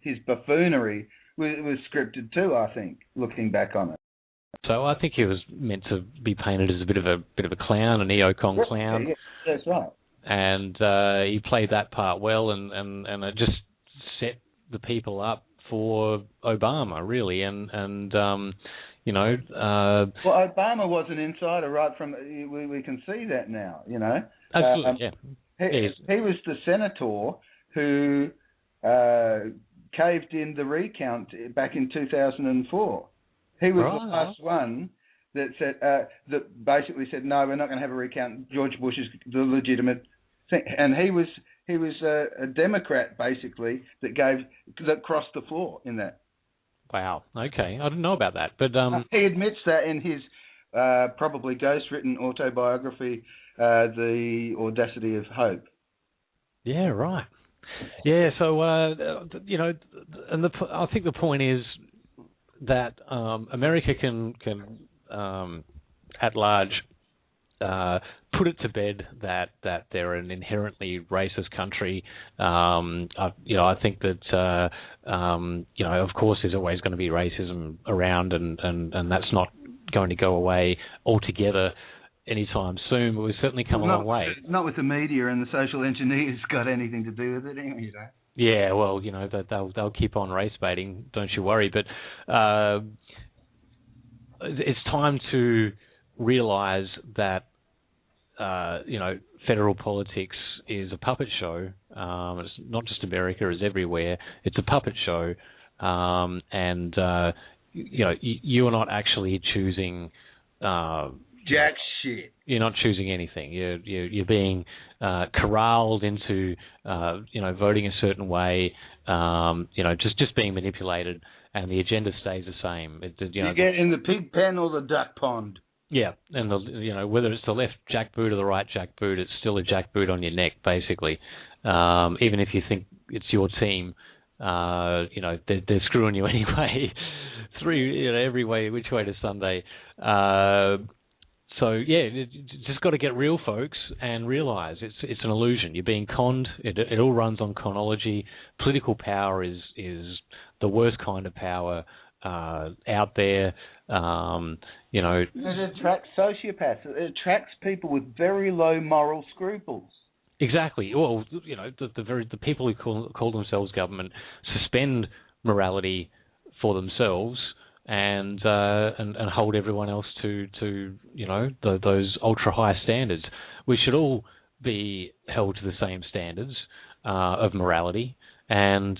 his buffoonery was scripted too. I think, looking back on it. So I think he was meant to be painted as a bit of a clown, a neocon clown. Yeah, that's right. And he played that part well, and it just set the people up for Obama, really, and well, Obama was an insider right from. We can see that now, Absolutely, He was the senator who caved in the recount back in 2004. He was the last one that said that basically said, no, we're not going to have a recount. George Bush is the legitimate thing, and he was a Democrat basically that crossed the floor in that. Wow. Okay, I didn't know about that, but he admits that in his probably ghost-written autobiography, The Audacity of Hope. Yeah. Right. Yeah. So and I think the point is that America can at large put it to bed that they're an inherently racist country. I think that of course there's always going to be racism around, and that's not going to go away altogether anytime soon. But we've certainly come a long way. Not with the media and the social engineers got anything to do with it, anyway. Yeah, well, they'll keep on race baiting, don't you worry. But it's time to realise that federal politics is a puppet show. It's not just America; it's everywhere. It's a puppet show, and you are not actually choosing. Jack shit. You're not choosing anything. You're being corralled into voting a certain way. Just being manipulated, and the agenda stays the same. You get in the pig pen or the duck pond. Yeah, and whether it's the left jackboot or the right jackboot, it's still a jackboot on your neck, basically. Even if you think it's your team, they're screwing you anyway through every way, which way to Sunday. So you just got to get real, folks, and realise it's an illusion. You're being conned. It all runs on connology. Political power is the worst kind of power out there. It attracts sociopaths. It attracts people with very low moral scruples. Exactly. Well, the people who call themselves government suspend morality for themselves and hold everyone else to those ultra high standards. We should all be held to the same standards of morality, and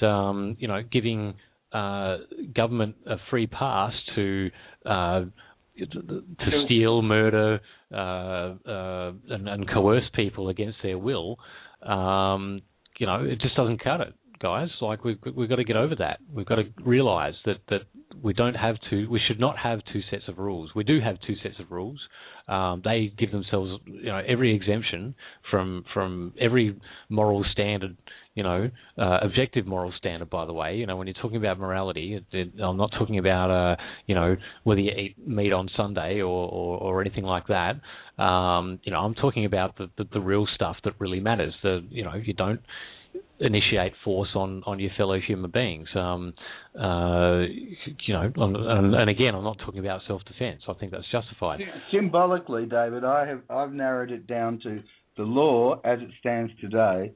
giving government a free pass to steal, murder, and coerce people against their will. It just doesn't cut it. guys. Like we've got to get over that. We've got to realise that we should not have two sets of rules. We do have two sets of rules. They give themselves, every exemption from every moral standard, objective moral standard, by the way. When you're talking about morality, I'm not talking about, whether you eat meat on Sunday or anything like that. I'm talking about the real stuff that really matters. You don't initiate force on your fellow human beings. And again, I'm not talking about self-defense. I think that's justified. Symbolically, David, I've narrowed it down to the law as it stands today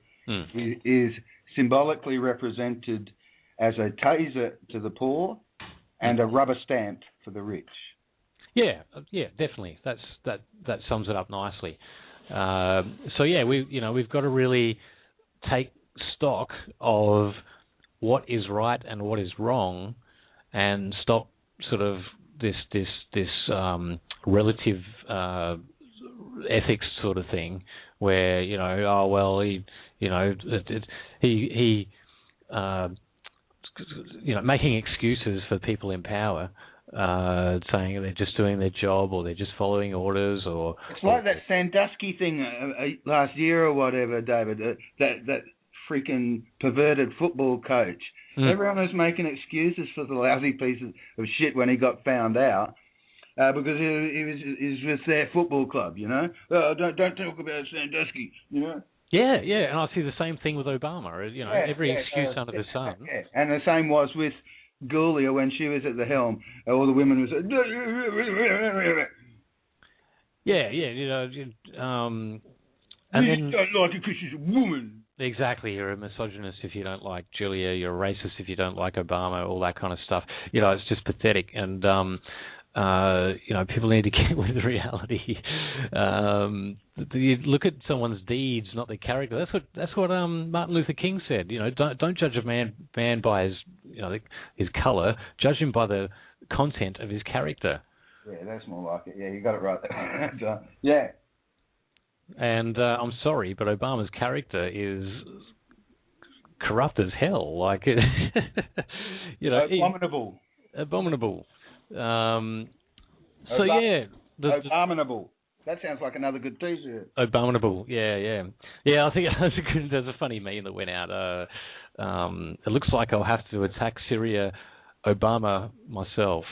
is symbolically represented as a taser to the poor and a rubber stamp for the rich. Yeah, definitely. That sums it up nicely. We've got to really take stock of what is right and what is wrong, and stop sort of this relative ethics sort of thing, where making excuses for people in power, saying they're just doing their job or they're just following orders, or it's like that Sandusky thing last year or whatever, David. That freaking perverted football coach. Everyone was making excuses for the lousy piece of shit when he got found out, because he was with their football club. Oh, don't talk about Sandusky. Yeah, and I see the same thing with Obama. Every excuse under the sun. Yeah. And the same was with Gulia when she was at the helm. All the women was. And then don't like it because she's a woman. Exactly, you're a misogynist if you don't like Julia. You're a racist if you don't like Obama. All that kind of stuff. It's just pathetic. And people need to get with reality. You look at someone's deeds, not their character. That's what Martin Luther King said. Don't judge a man by his color. Judge him by the content of his character. Yeah, that's more like it. Yeah, you got it right. Yeah. And I'm sorry, but Obama's character is corrupt as hell. Like, abominable. Abominable. Abominable. That sounds like another good T-shirt. Abominable. Yeah. I think there's a funny meme that went out. It looks like I'll have to attack Syria, Obama myself.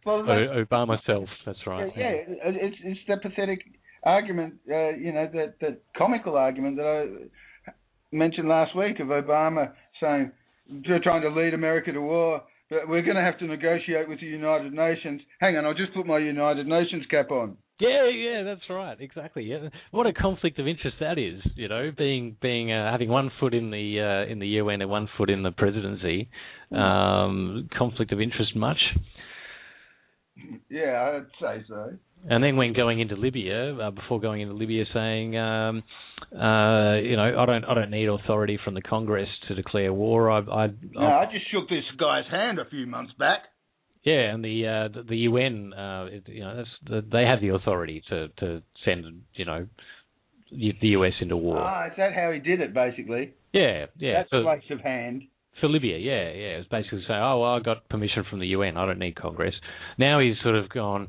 Obama self. That's right. Yeah. It's the pathetic argument. That comical argument that I mentioned last week of Obama saying they're trying to lead America to war, but we're going to have to negotiate with the United Nations. Hang on, I'll just put my United Nations cap on. Yeah, that's right, exactly. Yeah. What a conflict of interest that is, being having one foot in the UN and one foot in the presidency. Conflict of interest much? Yeah, I'd say so. And then before going into Libya, saying, I don't need authority from the Congress to declare war. I just shook this guy's hand a few months back. Yeah, and the UN, they have the authority to send, the US into war. Is that how he did it, basically? Yeah. That's a waste of hand. For Libya, yeah. It was basically saying, I got permission from the UN. I don't need Congress. Now he's sort of gone,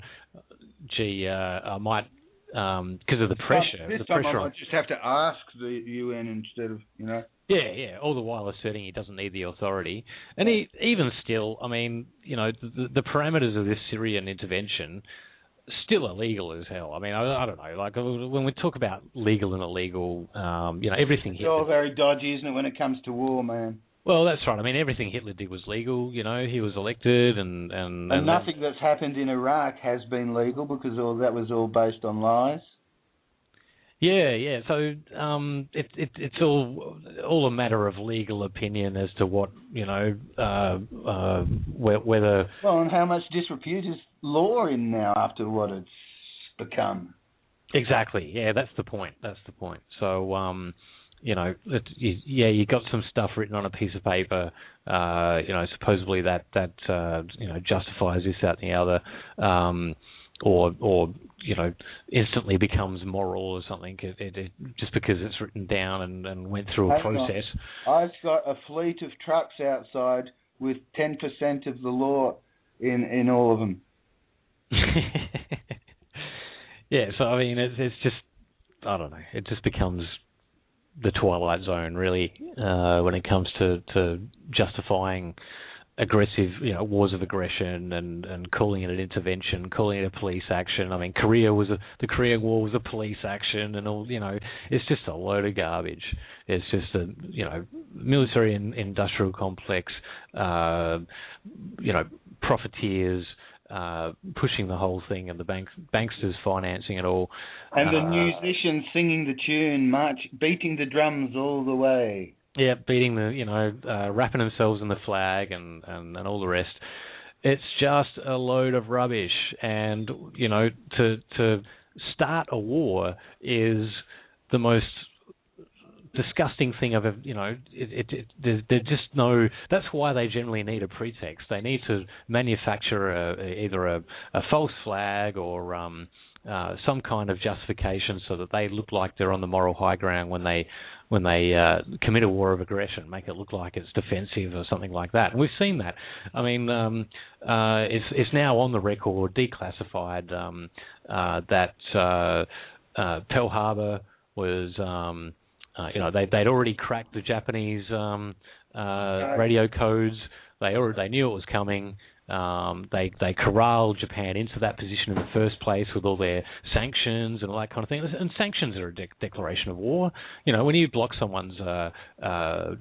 I might, because of the pressure. This time I might just have to ask the UN instead of, Yeah, all the while asserting he doesn't need the authority. And even still, I mean, the parameters of this Syrian intervention still illegal as hell. I mean, I don't know. Like, when we talk about legal and illegal, everything... It's all very dodgy, isn't it, when it comes to war, man? Well, that's right. I mean, everything Hitler did was legal. He was elected, and nothing that's happened in Iraq has been legal because that was all based on lies. Yeah. So it's all a matter of legal opinion as to what whether. Well, and how much disrepute is law in now after what it's become. Exactly. Yeah, that's the point. So. You got some stuff written on a piece of paper, supposedly that justifies this, that, and the other. or instantly becomes moral or something. It just because it's written down and went through a process. I've got a fleet of trucks outside with 10% of the law in all of them. Yeah, so I mean, it's just, I don't know, it just becomes the Twilight Zone, really, when it comes to justifying aggressive, wars of aggression and calling it an intervention, calling it a police action. I mean, the Korean War was a police action, and all. It's just a load of garbage. It's just a military and industrial complex, profiteers pushing the whole thing, and the banksters financing it all, and the musicians singing the tune, beating the drums all the way. Yeah, beating wrapping themselves in the flag and all the rest. It's just a load of rubbish. And, to start a war is the most disgusting thing I've ever, there's just no, that's why they generally need a pretext. They need to manufacture either a false flag or some kind of justification so that they look like they're on the moral high ground when they commit a war of aggression, make it look like it's defensive or something like that. And we've seen that. I mean, it's now on the record, declassified, that Pearl Harbor was, they'd already cracked the Japanese radio codes. They knew it was coming. They corralled Japan into that position in the first place with all their sanctions and all that kind of thing. And sanctions are a declaration of war. When you block someone's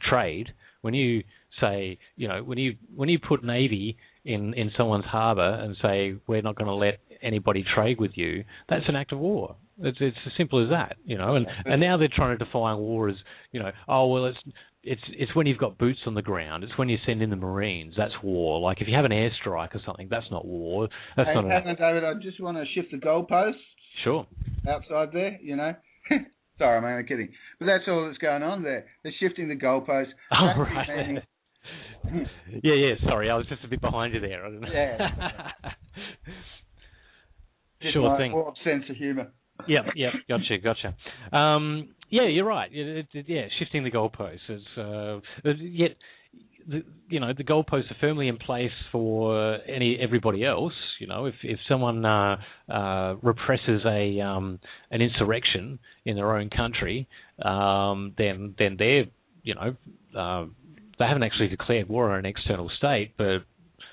trade, when you say, when you put Navy in someone's harbour and say we're not going to let anybody trade with you, that's an act of war. It's as simple as that, And now they're trying to define war as, it's when you've got boots on the ground. It's when you send in the Marines. That's war. Like if you have an airstrike or something, that's not war. That's not. David, I just want to shift the goalposts. Sure. Outside there, Sorry, man, I'm kidding. But that's all that's going on there. They're shifting the goalposts. Oh, right. Yeah. Sorry, I was just a bit behind you there. I don't know. Yeah. Sure thing. More sense of humour. Yep. Gotcha. You're right. Shifting the goalposts. Yet, the goalposts are firmly in place for everybody else. If someone represses an insurrection in their own country, then they're they haven't actually declared war on an external state, but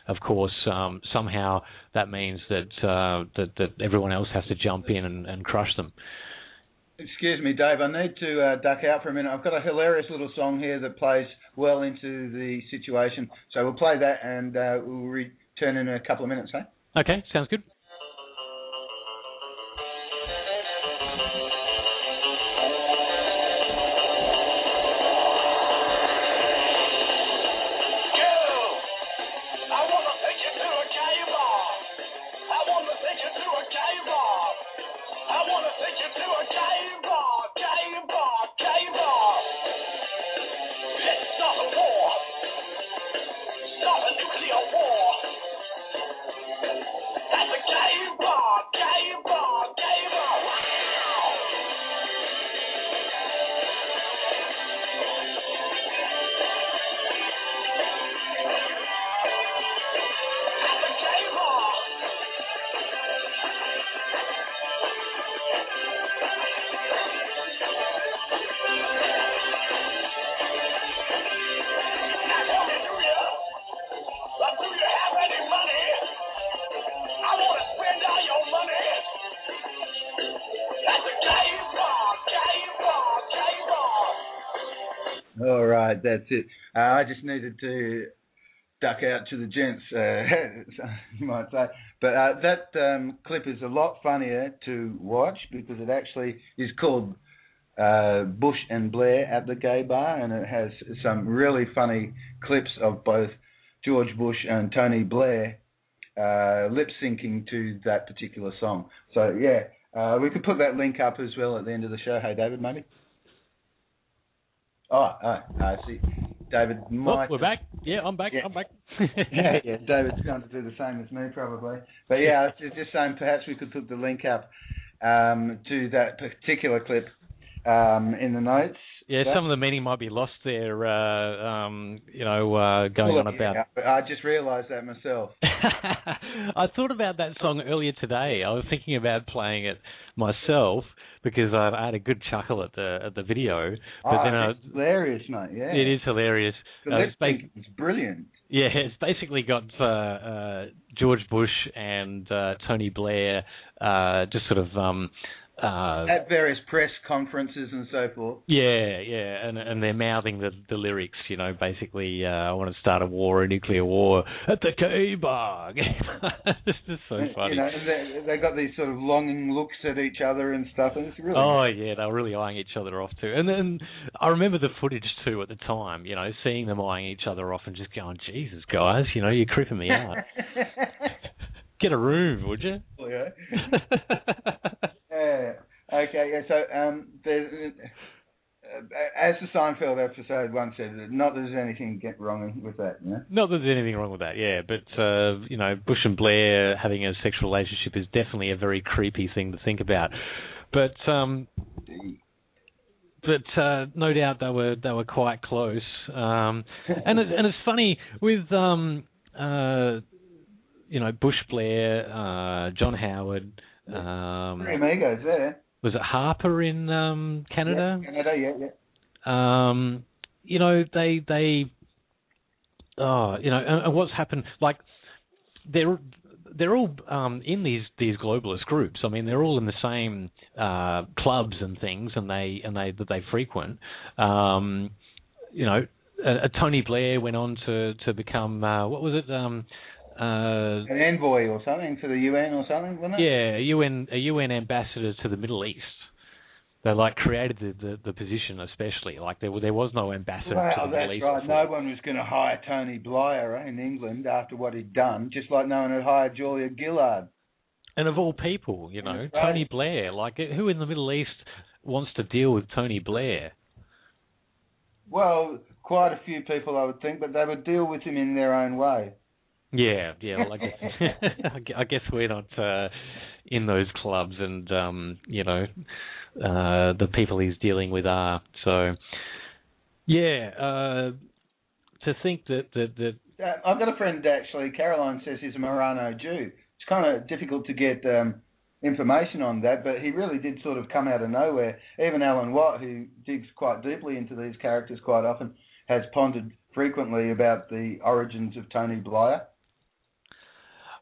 of course, somehow that means that everyone else has to jump in and crush them. Excuse me, Dave, I need to duck out for a minute. I've got a hilarious little song here that plays well into the situation. So we'll play that and we'll return in a couple of minutes, eh? Okay, sounds good. All right, that's it. I just needed to duck out to the gents, you might say. But that clip is a lot funnier to watch because it actually is called Bush and Blair at the Gay Bar, and it has some really funny clips of both George Bush and Tony Blair lip-syncing to that particular song. So, we could put that link up as well at the end of the show. Hey, David, maybe? Oh, I see. David might... we're back. Yeah, I'm back. Yeah. I'm back. yeah, David's going to do the same as me probably. But yeah, I was just saying perhaps we could put the link up to that particular clip in the notes. Yeah, some of the meaning might be lost there, going on about... Yeah, but I just realised that myself. I thought about that song earlier today. I was thinking about playing it myself because I had a good chuckle at the video. But then it's hilarious, mate, yeah. It is hilarious. It's brilliant. Yeah, it's basically got George Bush and Tony Blair just sort of... at various press conferences and so forth. Yeah, and they're mouthing the lyrics, basically, I want to start a nuclear war at the K-Bar. It's just so funny. They got these sort of longing looks at each other and stuff, and it's really... Oh, yeah, they were really eyeing each other off too. And then I remember the footage too at the time, seeing them eyeing each other off and just going, Jesus, guys, you're creeping me out. Get a room, would you? Oh, yeah. Okay, yeah, so as the Seinfeld episode once said, not that there's anything wrong with that, yeah? Not that there's anything wrong with that, yeah, but, Bush and Blair having a sexual relationship is definitely a very creepy thing to think about. But no doubt they were quite close. And it's funny with, Bush, Blair, John Howard... Three amigos there. Was it Harper in Canada? Yeah, Canada, yeah. And what's happened? Like, they're all in these globalist groups. I mean, they're all in the same clubs and things, and they frequent. Tony Blair went on to become what was it? An envoy or something to the UN or something, wasn't it? Yeah, a UN ambassador to the Middle East. They created the position, especially there was no ambassador to the Middle East. Right. Before. No one was going to hire Tony Blair in England after what he'd done, just like no one had hired Julia Gillard. And of all people, Tony Blair. Who in the Middle East wants to deal with Tony Blair? Well, quite a few people, I would think, but they would deal with him in their own way. Yeah. Well, I guess we're not in those clubs, and the people he's dealing with are. So, yeah. To think that I've got a friend actually. Caroline says he's a Marano Jew. It's kind of difficult to get information on that, but he really did sort of come out of nowhere. Even Alan Watt, who digs quite deeply into these characters quite often, has pondered frequently about the origins of Tony Blair.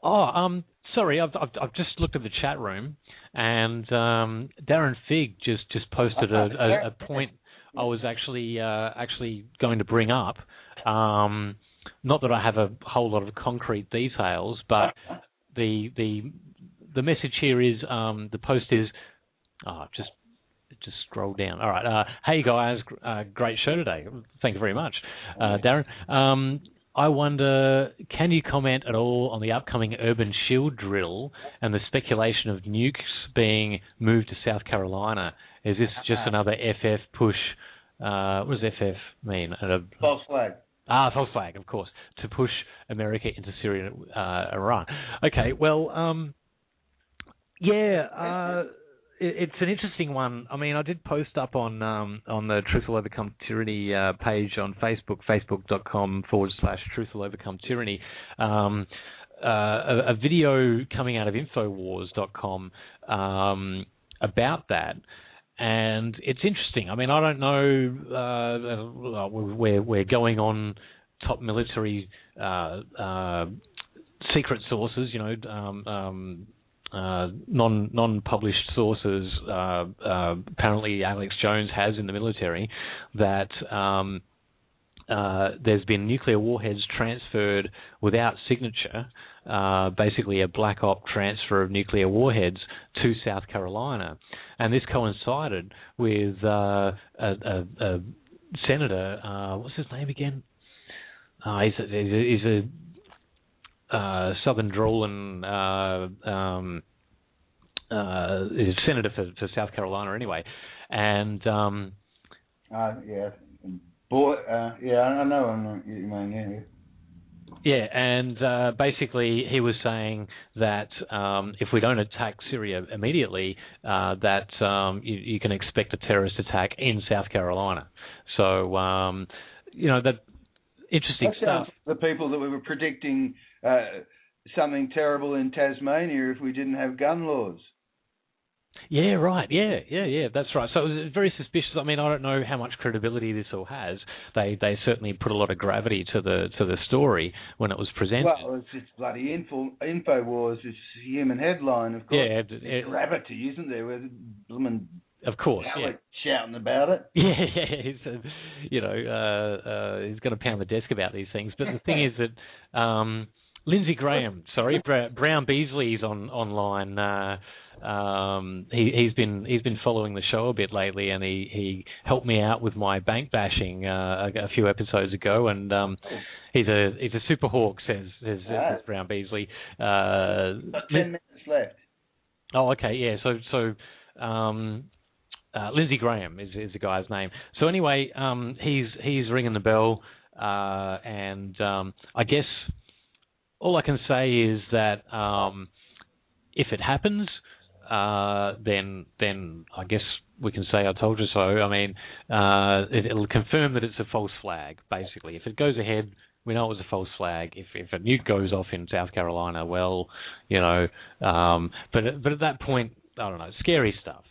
Oh, sorry, I've just looked at the chat room, and Darren Figg just posted a point I was actually going to bring up. Not that I have a whole lot of concrete details, but the message here is the post is just scroll down. All right, hey guys, great show today. Thank you very much, Darren. I wonder, can you comment at all on the upcoming urban shield drill and the speculation of nukes being moved to South Carolina? Is this just another FF push? What does FF mean? False flag. False flag, of course, to push America into Syria and Iran. Okay, well, it's an interesting one. I mean, I did post up on the Truth Will Overcome Tyranny page on Facebook, facebook.com/Truth Will Overcome Tyranny, a video coming out of Infowars.com about that. And it's interesting. I mean, I don't know. We're going on top military secret sources, non-published sources. Apparently, Alex Jones has in the military that there's been nuclear warheads transferred without signature. Basically, a black op transfer of nuclear warheads to South Carolina, and this coincided with a senator. What's his name again? He's a Southern drawling senator for South Carolina, anyway, and Yeah, I know what you mean, yeah. Yeah, and basically he was saying that if we don't attack Syria immediately, that you can expect a terrorist attack in South Carolina. So, that interesting stuff. The people that we were predicting something terrible in Tasmania if we didn't have gun laws. Yeah, right. Yeah. That's right. So it was very suspicious. I mean, I don't know how much credibility this all has. They certainly put a lot of gravity to the story when it was presented. Well, it's bloody InfoWars. It's a human headline, of course. Yeah, There's gravity, isn't there? With blooming of course, shouting about it. Yeah, he's going to pound the desk about these things. But the thing is that Lindsey Graham, Brown Beasley's online. He's been following the show a bit lately, and he helped me out with my bank bashing a few episodes ago, and he's a super hawk, says Brown Beasley. 10 minutes left. Oh, okay, yeah. So Lindsey Graham is the guy's name. So anyway, he's ringing the bell, and I guess all I can say is that if it happens, then I guess we can say I told you so. I mean, it'll confirm that it's a false flag, basically. If it goes ahead, we know it was a false flag. If a nuke goes off in South Carolina, well, but at that point, I don't know, scary stuff.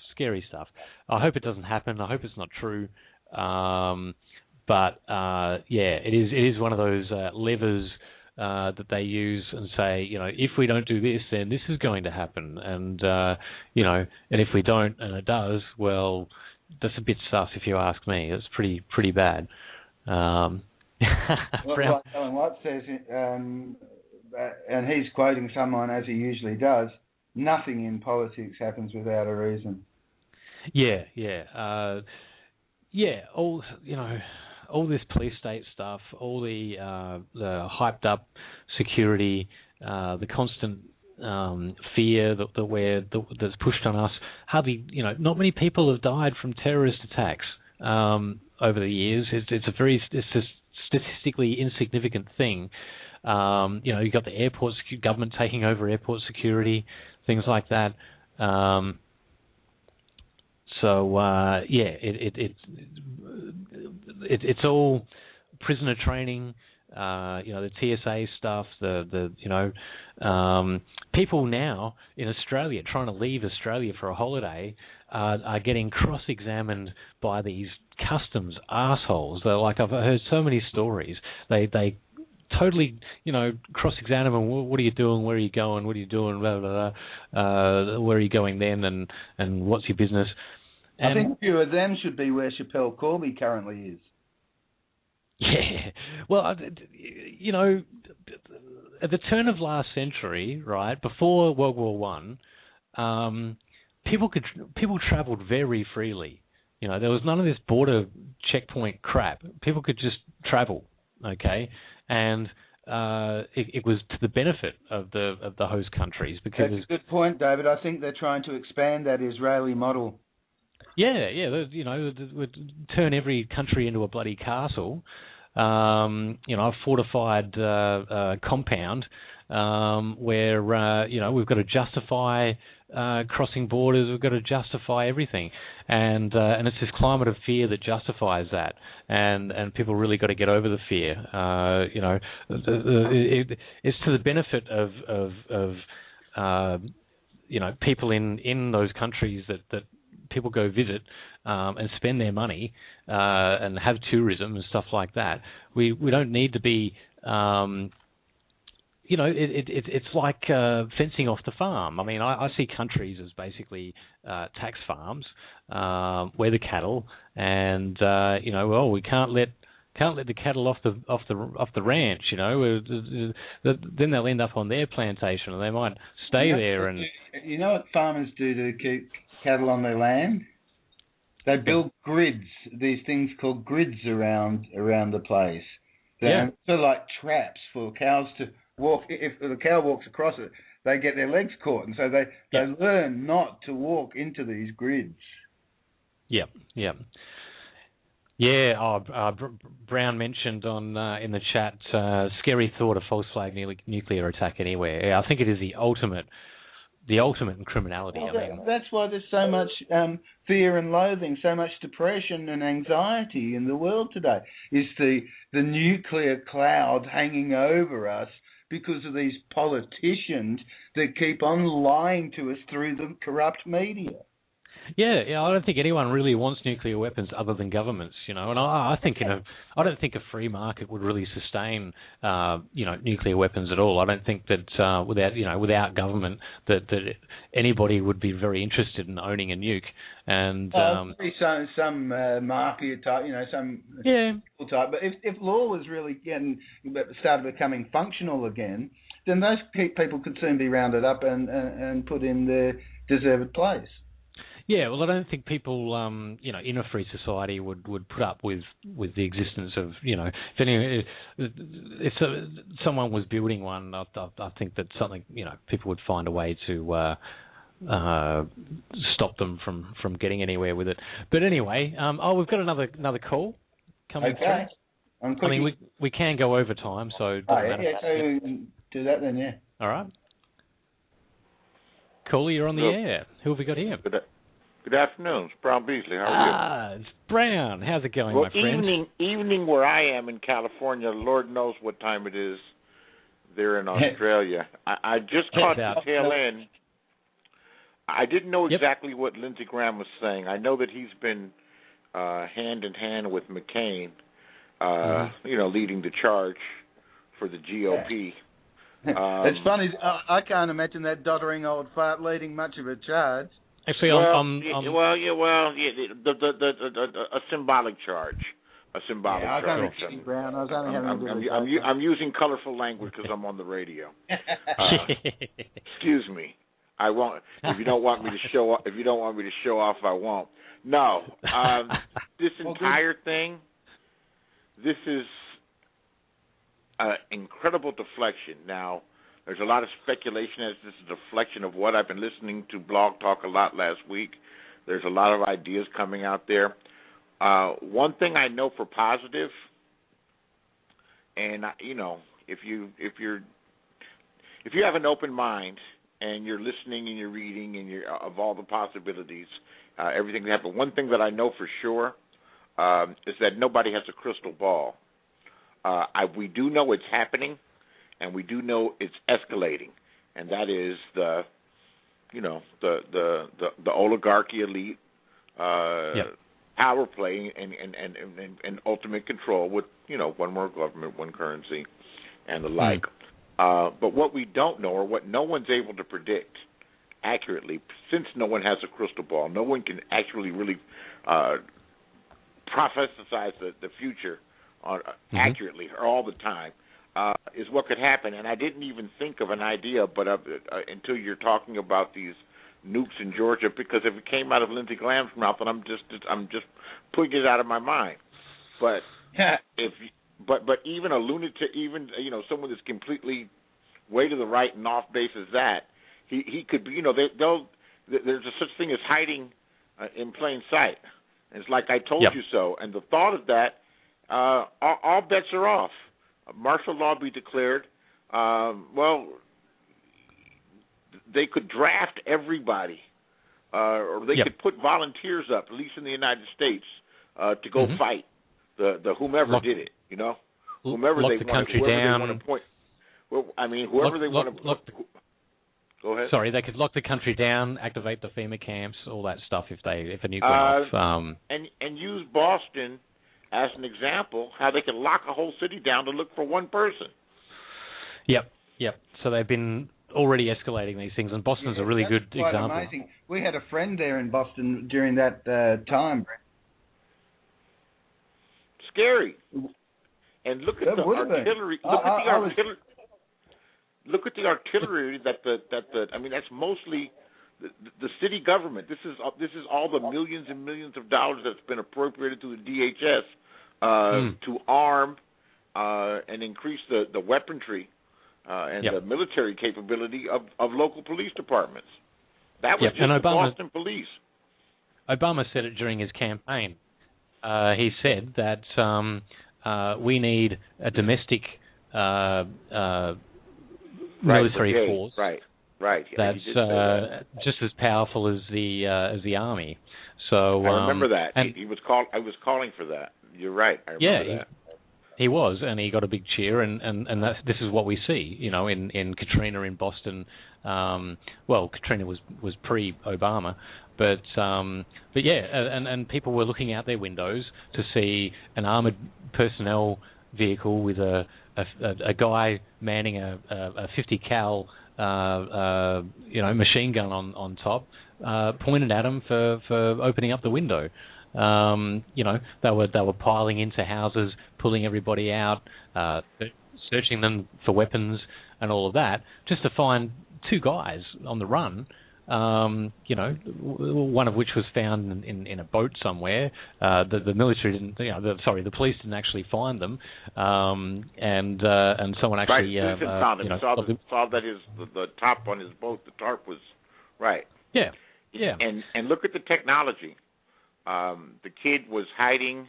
I hope it doesn't happen. I hope it's not true. But it is one of those levers that they use and say, if we don't do this, then this is going to happen, and and if we don't, and it does, well, that's a bit sus, if you ask me. It's pretty bad. Alan Watt says, and he's quoting someone as he usually does. Nothing in politics happens without a reason. All this police state stuff, all the hyped up security, the constant fear that's pushed on us. Hardly, not many people have died from terrorist attacks over the years. It's a statistically insignificant thing. You've got the airport government taking over airport security, things like that. It's all prisoner training, the TSA stuff, people now in Australia trying to leave Australia for a holiday are getting cross-examined by these customs assholes. They're like, I've heard so many stories. They totally, cross-examine them. What are you doing? Where are you going? What are you doing? Blah, blah, blah. Where are you going then? And what's your business? I think a few of them should be where Chappelle Corby currently is. Yeah. Well, at the turn of last century, right, before World War One, people travelled very freely. There was none of this border checkpoint crap. People could just travel, okay? And it was to the benefit of the host countries, because that's a good point, David. I think they're trying to expand that Israeli model. Yeah, would turn every country into a bloody castle, a fortified compound where we've got to justify crossing borders, we've got to justify everything, and it's this climate of fear that justifies that, and people really got to get over the fear. It's to the benefit of people in those countries that people go visit and spend their money and have tourism and stuff like that. We don't need to be, it's like fencing off the farm. I mean, I see countries as basically tax farms where the cattle, and we can't let the cattle off the ranch. Then they'll end up on their plantation, and they might stay there. And you know what farmers do to keep cattle on their land? They build grids, these things called grids around the place. They're sort of like traps for cows to walk. If the cow walks across it, they get their legs caught, and so they learn not to walk into these grids. Yeah. Yeah. Brown mentioned on in the chat, scary thought of false flag nuclear attack anywhere. Yeah, I think it is the ultimate in criminality. Well, that's why there's so much fear and loathing, so much depression and anxiety in the world today. Is the nuclear cloud hanging over us because of these politicians that keep on lying to us through the corrupt media. Yeah, I don't think anyone really wants nuclear weapons other than governments, and I think I don't think a free market would really sustain, nuclear weapons at all. I don't think that without government that anybody would be very interested in owning a nuke. And some mafia type, some people type. But if law was really started becoming functional again, then those people could soon be rounded up and put in their deserved place. Yeah, well, I don't think people, in a free society would put up with the existence of, if someone was building one, I think that something, people would find a way to stop them from getting anywhere with it. But anyway, we've got another call coming through. I mean, we can go over time, so it doesn't matter. So do that then, yeah. All right. Caller, you're on the air. Who have we got here? Good afternoon. It's Brown Beasley. How are you? It's Brown. How's it going, my friend? Evening where I am in California. Lord knows what time it is there in Australia. I just caught the tail end. I didn't know exactly what Lindsey Graham was saying. I know that he's been hand in hand with McCain, leading the charge for the GOP. It's funny. I can't imagine that doddering old fart leading much of a charge. Actually, a symbolic charge. A symbolic charge. Brown. I was only having I'm using colorful language because I'm on the radio. Excuse me. I won't. If you don't want me to show off, I won't. No. This entire thing. This is an incredible deflection. Now, there's a lot of speculation as this is a deflection of what I've been listening to Blog Talk a lot last week. There's a lot of ideas coming out there. One thing I know for positive, and if you have an open mind and you're listening and you're reading and you're of all the possibilities, everything that happened. One thing that I know for sure is that nobody has a crystal ball. We do know it's happening. And we do know it's escalating, and that is the oligarchy elite power play and ultimate control with one more government, one currency, and the like. But what we don't know, or what no one's able to predict accurately, since no one has a crystal ball, no one can actually really prophesize the future accurately or all the time. Is what could happen, and I didn't even think of an idea, but until you're talking about these nukes in Georgia, because if it came out of Lindsey Graham's mouth, and I'm just putting it out of my mind. But but even a lunatic, someone that's completely way to the right and off base as that, he could be. There's a such thing as hiding in plain sight. And it's like I told you so, and the thought of that, all bets are off. Martial law be declared. They could draft everybody, or they could put volunteers up, at least in the United States, to go fight the whomever did it. Whomever they want to point. Well, I mean, whoever they want to. Go ahead. Sorry, they could lock the country down, activate the FEMA camps, all that stuff if a nuke went off. And use Boston as an example, how they can lock a whole city down to look for one person. Yep. So they've been already escalating these things, and Boston's a really good example. Amazing. We had a friend there in Boston during that time. Scary. And look at the artillery. Look at the artillery that's mostly the city government. This is all the millions and millions of dollars that's been appropriated to the DHS to arm and increase the weaponry and the military capability of local police departments. That was just the Boston police. Obama said it during his campaign. he said that we need a domestic military force. Right. That's just as powerful as the army. So I remember that. And He was called. I was calling for that. You're right. I remember that. He was, and he got a big cheer, and this is what we see, in Katrina in Boston. Well, Katrina was pre-Obama, but yeah, and people were looking out their windows to see an armored personnel vehicle with a guy manning a 50 cal machine gun on top, pointed at him for opening up the window. They were piling into houses, pulling everybody out, searching them for weapons and all of that, just to find two guys on the run. One of which was found in a boat somewhere. The military didn't. The police didn't actually find them, and someone actually found him. Saw that the top on his boat, the tarp was right. Yeah. And look at the technology. The kid was hiding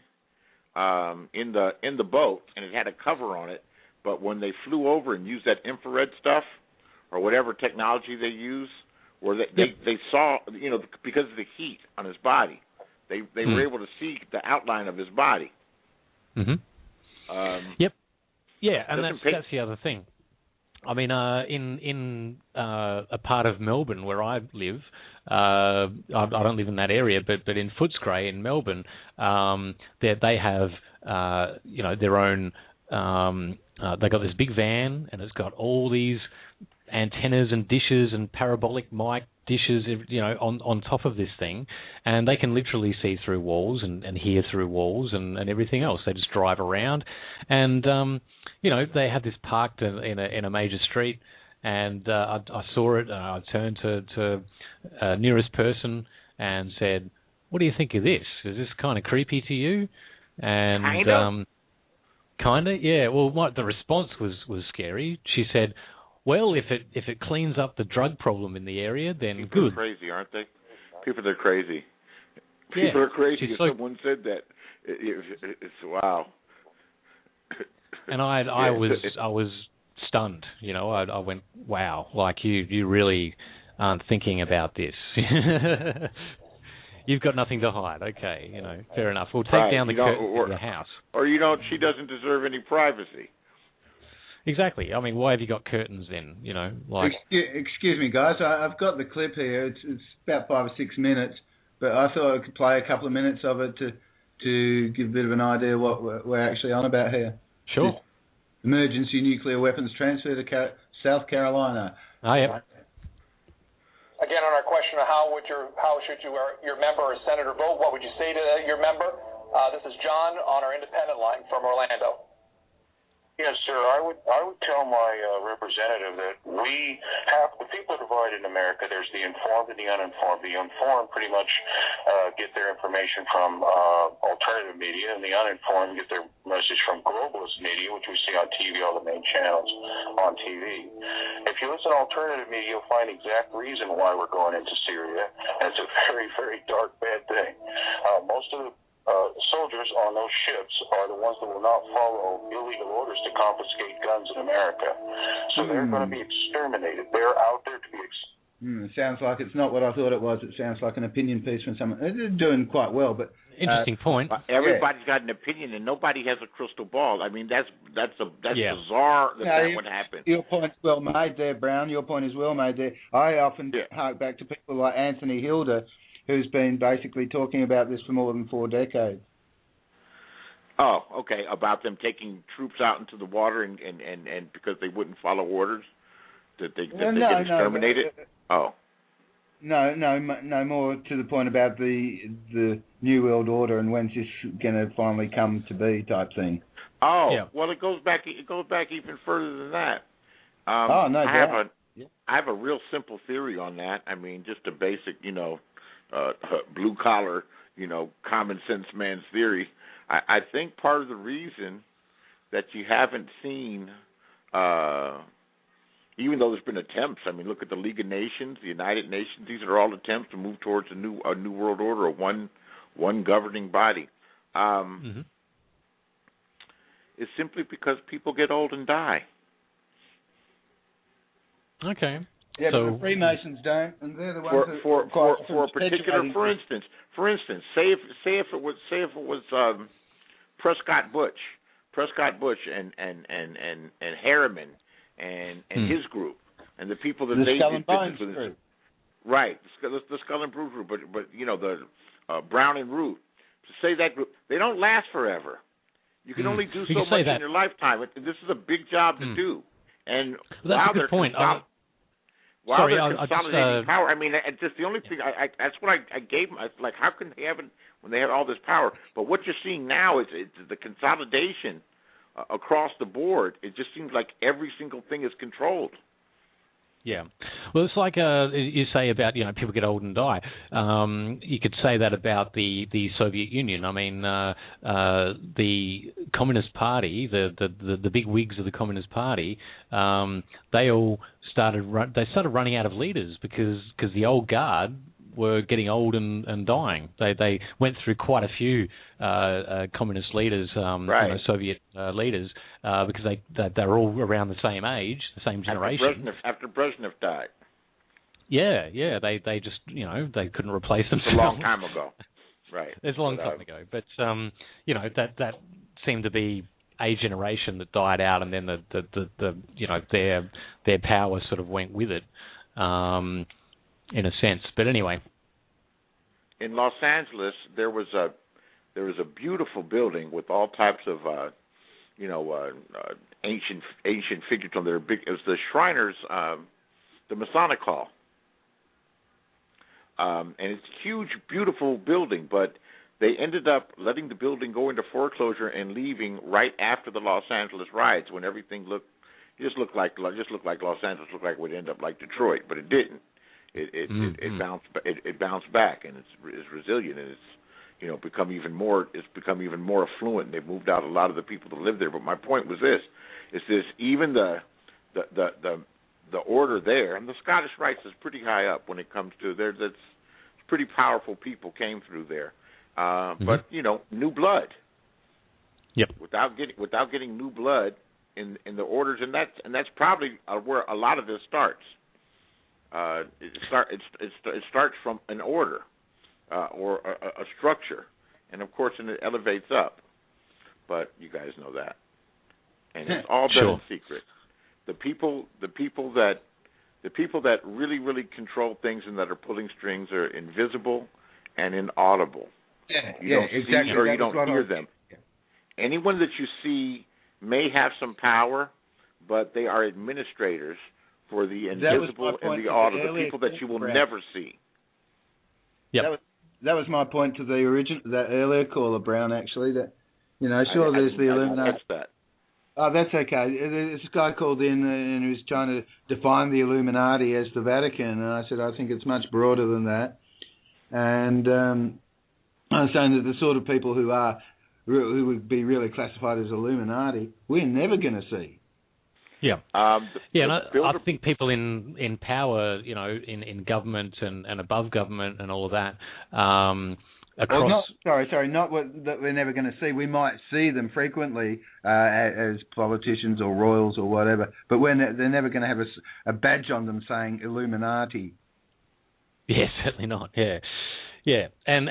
in the boat, and it had a cover on it. But when they flew over and used that infrared stuff or whatever technology they use, where they saw, because of the heat on his body, they were able to see the outline of his body. Mm-hmm. Yep. Yeah, and that's the other thing. I mean, in a part of Melbourne where I live, I don't live in that area, but in Footscray in Melbourne, they have their own. They got this big van, and it's got all these antennas and dishes and parabolic mic dishes, on top of this thing, and they can literally see through walls and hear through walls and everything else. They just drive around, and they had this parked in a major street, and I saw it. I turned to nearest person and said, "What do you think of this? Is this kind of creepy to you?" And kinda, yeah. Well, the response was scary. She said, "Well, if it cleans up the drug problem in the area, then People good." Are crazy, aren't they? People are crazy. Yeah. People are crazy. If someone said that, it's wow. And I was stunned. I went, wow, like you really aren't thinking about this. You've got nothing to hide. Okay, fair enough. We'll take down the curtain of your house. Or she doesn't deserve any privacy. Exactly. I mean, why have you got curtains then? Excuse me, guys. I've got the clip here. It's about 5 or 6 minutes, but I thought I could play a couple of minutes of it to give a bit of an idea what we're actually on about here. Sure. Emergency nuclear weapons transfer to South Carolina. Oh, yeah. Again, on our question of how should your member or senator vote, what would you say to your member? This is John on our independent line from Orlando. Yes, sir. I would tell my representative that we have the people are divided in America. There's the informed and the uninformed. The informed pretty much get their information from alternative media, and the uninformed get their message from globalist media, which we see on TV, all the main channels on TV. If you listen to alternative media, you'll find the exact reason why we're going into Syria, and it's a very, very dark, bad thing. Most of the soldiers on those ships are the ones that will not follow illegal orders to confiscate guns in America. So they're going to be exterminated. They're out there to be It sounds like it's not what I thought it was. It sounds like an opinion piece from someone. They're doing quite well, but interesting point. Everybody's got an opinion, and nobody has a crystal ball. I mean, that's bizarre that would happen. Your point's well made there, Brown. Your point is well made there. I often hark back to people like Anthony Hilda, who's been basically talking about this for more than 4 decades. Oh, okay. About them taking troops out into the water and because they wouldn't follow orders, that they get exterminated. No, more to the point about the New World Order and when's this going to finally come to be type thing. Well, it goes back even further than that. I have a real simple theory on that. I mean, just a basic, blue collar, common sense man's theory. I think part of the reason that you haven't seen, even though there's been attempts. I mean, look at the League of Nations, the United Nations. These are all attempts to move towards a new world order, one governing body. is simply because people get old and die. Okay. Yeah, so, but the Freemasons don't, and they're the ones for that a particular. For instance, say if it was Prescott Bush and Harriman and his group and the people that the they Skull did and Bones business with. group. Right, the Skull and Bones group, but the Brown and Root. To say that group, they don't last forever. You can only do so much in your lifetime. This is a big job to do, and that's a good point. While they're consolidating power, I mean, just the only thing that's what I gave them. Like, how can they have it when they have all this power? But what you're seeing now is the consolidation across the board. It just seems like every single thing is controlled. Yeah, well, it's like you say about people get old and die. You could say that about the Soviet Union. I mean, the Communist Party, the big wigs of the Communist Party, they all started running out of leaders because the old guard were getting old and dying. They went through quite a few communist leaders, Soviet leaders, because they're all around the same age, the same generation. After Brezhnev died. Yeah, they just they couldn't replace themselves. It's a long time ago, right? It's a long time ago, but that seemed to be a generation that died out, and then their power sort of went with it. In a sense, but anyway. In Los Angeles, there was a beautiful building with all types of ancient figures on there. Big. It was the Shriners, the Masonic Hall, and it's a huge, beautiful building. But they ended up letting the building go into foreclosure and leaving right after the Los Angeles riots, when everything looked like Los Angeles looked like it would end up like Detroit, but it didn't. It bounced back, and it's resilient, and it's become even more affluent. And they've moved out a lot of the people that live there. But my point was even the order there, and the Scottish Rites is pretty high up when it comes to there. That's pretty powerful people came through there. But new blood. Yep. Without getting new blood in the orders, and that's probably where a lot of this starts. It starts from an order or a structure, and of course, it elevates up. But you guys know that, and it's all done in secret. The people that really control things and that are pulling strings are invisible and inaudible. You don't exactly. see or you don't hear them. Yeah. Anyone that you see may have some power, but they are administrators for the invisible and the audible, the people that you will never see. Yeah, that was my point to that earlier caller, Brown. Actually, that there's the Illuminati. That. Oh, that's okay. This guy called in and he was trying to define the Illuminati as the Vatican, and I said I think it's much broader than that. And I was saying that the sort of people who would be really classified as Illuminati, we're never going to see. Yeah, and I think people in power, in government and above government and all of that, across. Not what that we're never going to see. We might see them frequently as politicians or royals or whatever, but they're never going to have a badge on them saying Illuminati. Yeah, certainly not. Yeah, and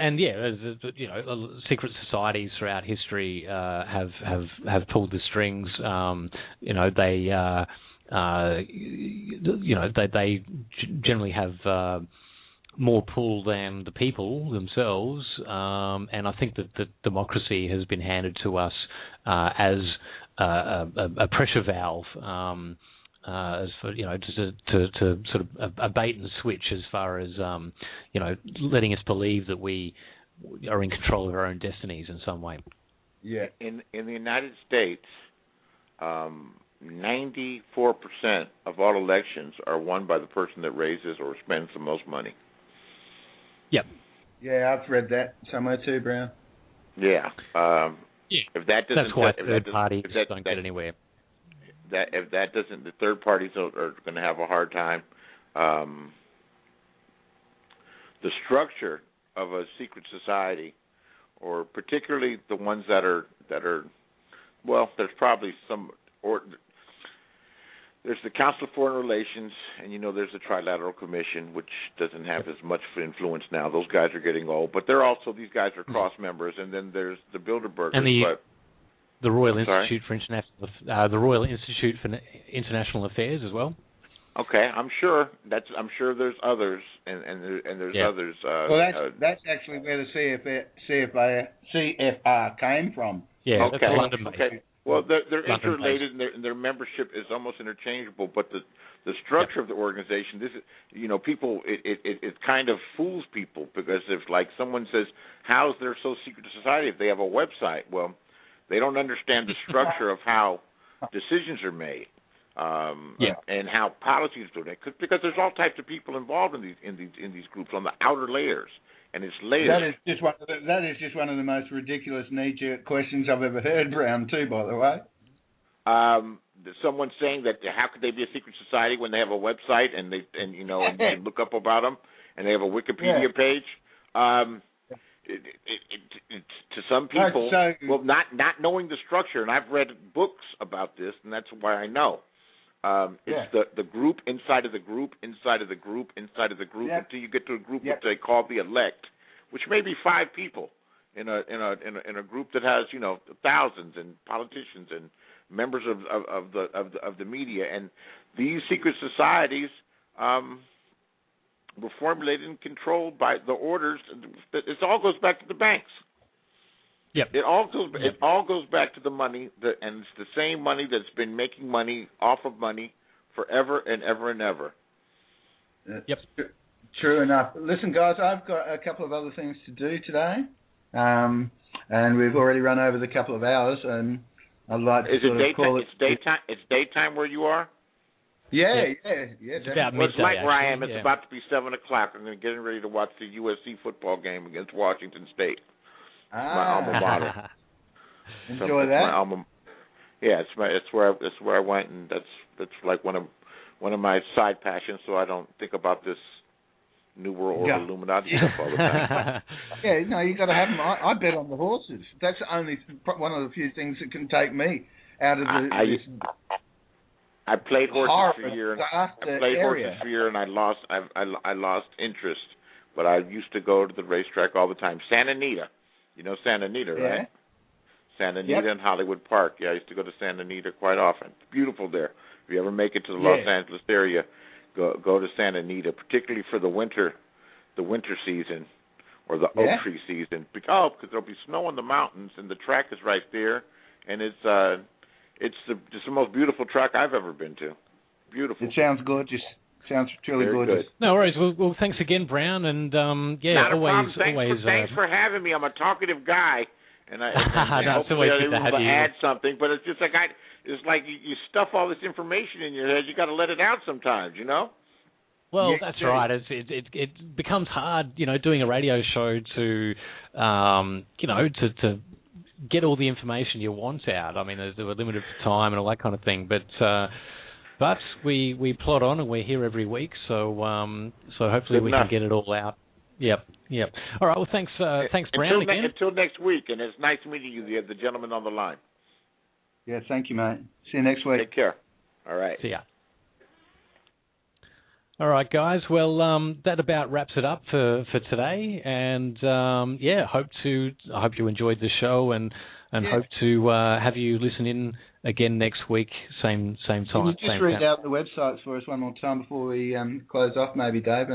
secret societies throughout history have pulled the strings. They generally have more pull than the people themselves, and I think that democracy has been handed to us as a pressure valve. As for to sort of a bait and switch as far as letting us believe that we are in control of our own destinies in some way. Yeah, in the United States, 94% of all elections are won by the person that raises or spends the most money. Yep. Yeah, I've read that somewhere too, Brown. Yeah. If that doesn't, that's why third parties don't get anywhere. If that doesn't, the third parties are going to have a hard time. The structure of a secret society or particularly the ones that are well, there's probably some, or there's the Council of Foreign Relations, and there's the Trilateral Commission, which doesn't have as much influence now. Those guys are getting old, but these guys are cross members, and then there's the Bilderbergers. And the Royal Institute for International Affairs as well. Okay, I'm sure there's others, and there's others. Well, that's actually where the CFR came from. Yeah, okay. That's London. Okay. Well, they're interrelated, and their membership is almost interchangeable. But the structure of the organization, this is, people, it kind of fools people, because if like someone says, "How's there so secret society if they have a website?" Well, they don't understand the structure of how decisions are made. And how policies do that, because there's all types of people involved in these groups on the outer layers, and it's layers. That is just one of the most ridiculous knee-jerk questions I've ever heard, Brown. Too, by the way. Someone saying that how could they be a secret society when they have a website and and look up about them, and they have a Wikipedia page. To some people, not knowing the structure, and I've read books about this, and that's why I know. It's the group inside of the group inside of the group inside of the group until you get to a group that they call the elect, which may be 5 people in a group that has thousands and politicians and members of the media, and these secret societies were formulated and controlled by the orders. It all goes back to the banks. Yep. It all goes back to the money, and it's the same money that's been making money off of money forever and ever and ever. Yep. True enough. Listen, guys, I've got a couple of other things to do today, and we've already run over the couple of hours, and I'd like to call it. It's daytime. It's daytime where you are. Yeah. It's about midday. It's like where I am. It's yeah. about to be 7 o'clock. I'm getting ready to watch the USC football game against Washington State. My alma mater. Enjoy that. It's where I went, and that's like one of my side passions. So I don't think about this New World Order Illuminati stuff all the time. You got to have them. I bet on the horses. That's only one of the few things that can take me out of I played horses for a year. And I lost interest. But I used to go to the racetrack all the time. Santa Anita. You know Santa Anita, right? Santa Anita and Hollywood Park. Yeah, I used to go to Santa Anita quite often. It's beautiful there. If you ever make it to the Los Angeles area, go to Santa Anita, particularly for the winter season or the oak tree season. Because there'll be snow on the mountains and the track is right there, and it's the most beautiful track I've ever been to. Beautiful. It sounds gorgeous. Sounds truly gorgeous. Good. No worries. Well, thanks again, Brown, and Not always. Thanks for having me. I'm a talkative guy, and hopefully I was able to add something. But it's just like it's like you stuff all this information in your head. You got to let it out sometimes, Well, that's right. It becomes hard, doing a radio show to get all the information you want out. I mean, we're limited for time and all that kind of thing, But we plod on, and we're here every week, so hopefully we can get it all out. Yep. All right. Well, thanks, Brown, again. Until next week, and it's nice meeting you, the gentleman on the line. Yeah, thank you, mate. See you next week. Take care. All right. See ya. All right, guys. Well, that about wraps it up for today, and I hope you enjoyed the show, and hope to have you listen in again next week, same time. Can you just read out the websites for us one more time before we close off, maybe, Dave?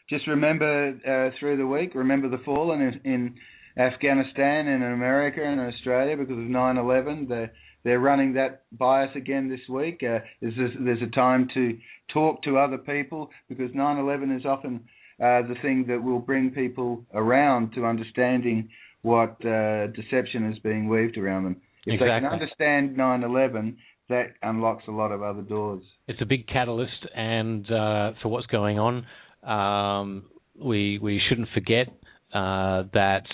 Just remember through the week, remember the fallen in Afghanistan and in America and Australia because of 9/11. They're running that by us again this week. There's a time to talk to other people because 9/11 is often the thing that will bring people around to understanding what deception is being weaved around them. If they can understand 9/11, that unlocks a lot of other doors. It's a big catalyst, and for what's going on, we shouldn't forget that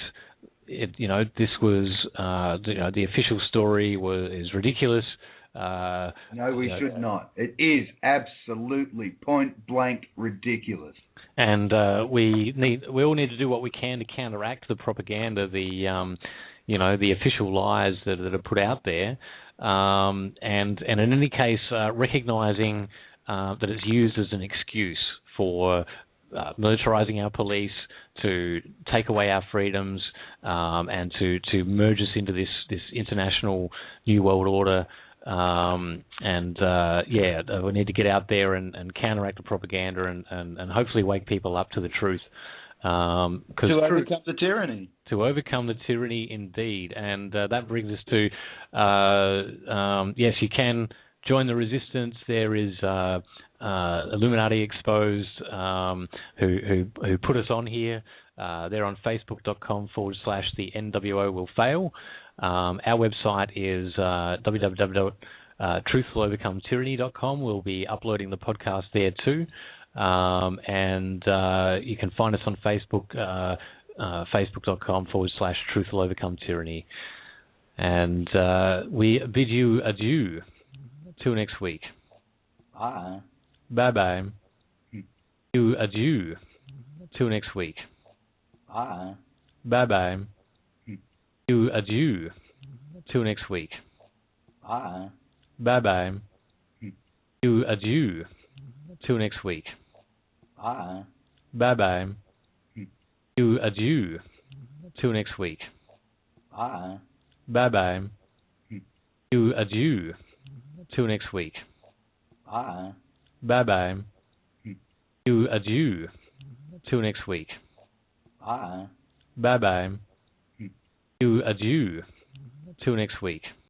this was the official story is ridiculous. No, we should not. It is absolutely point blank ridiculous. And we all need to do what we can to counteract the propaganda, the official lies that are put out there, and in any case, recognizing that it's used as an excuse for militarizing our police, to take away our freedoms, and to merge us into this international new world order. We need to get out there and counteract the propaganda and hopefully wake people up to the truth. To overcome the tyranny. To overcome the tyranny, indeed. And that brings us to, yes, you can join the resistance. There is Illuminati Exposed, who put us on here. They're on facebook.com/the NWO will fail. Our website is www.truthwillovercometyranny.com. We'll be uploading the podcast there too. And you can find us on Facebook, facebook.com/truthwillovercometyranny. And we bid you adieu till next week. Bye. Bye-bye. You adieu till next week. Bye. Bye-bye. You adieu till next week. Bye. Bye-bye. You adieu till next week. Bye. Bye-bye. You adieu till next week. Bye. Bye-bye. You adieu till next week. Bye. Bye-bye. You adieu till next week. Bye. Bye-bye. You adieu till next week.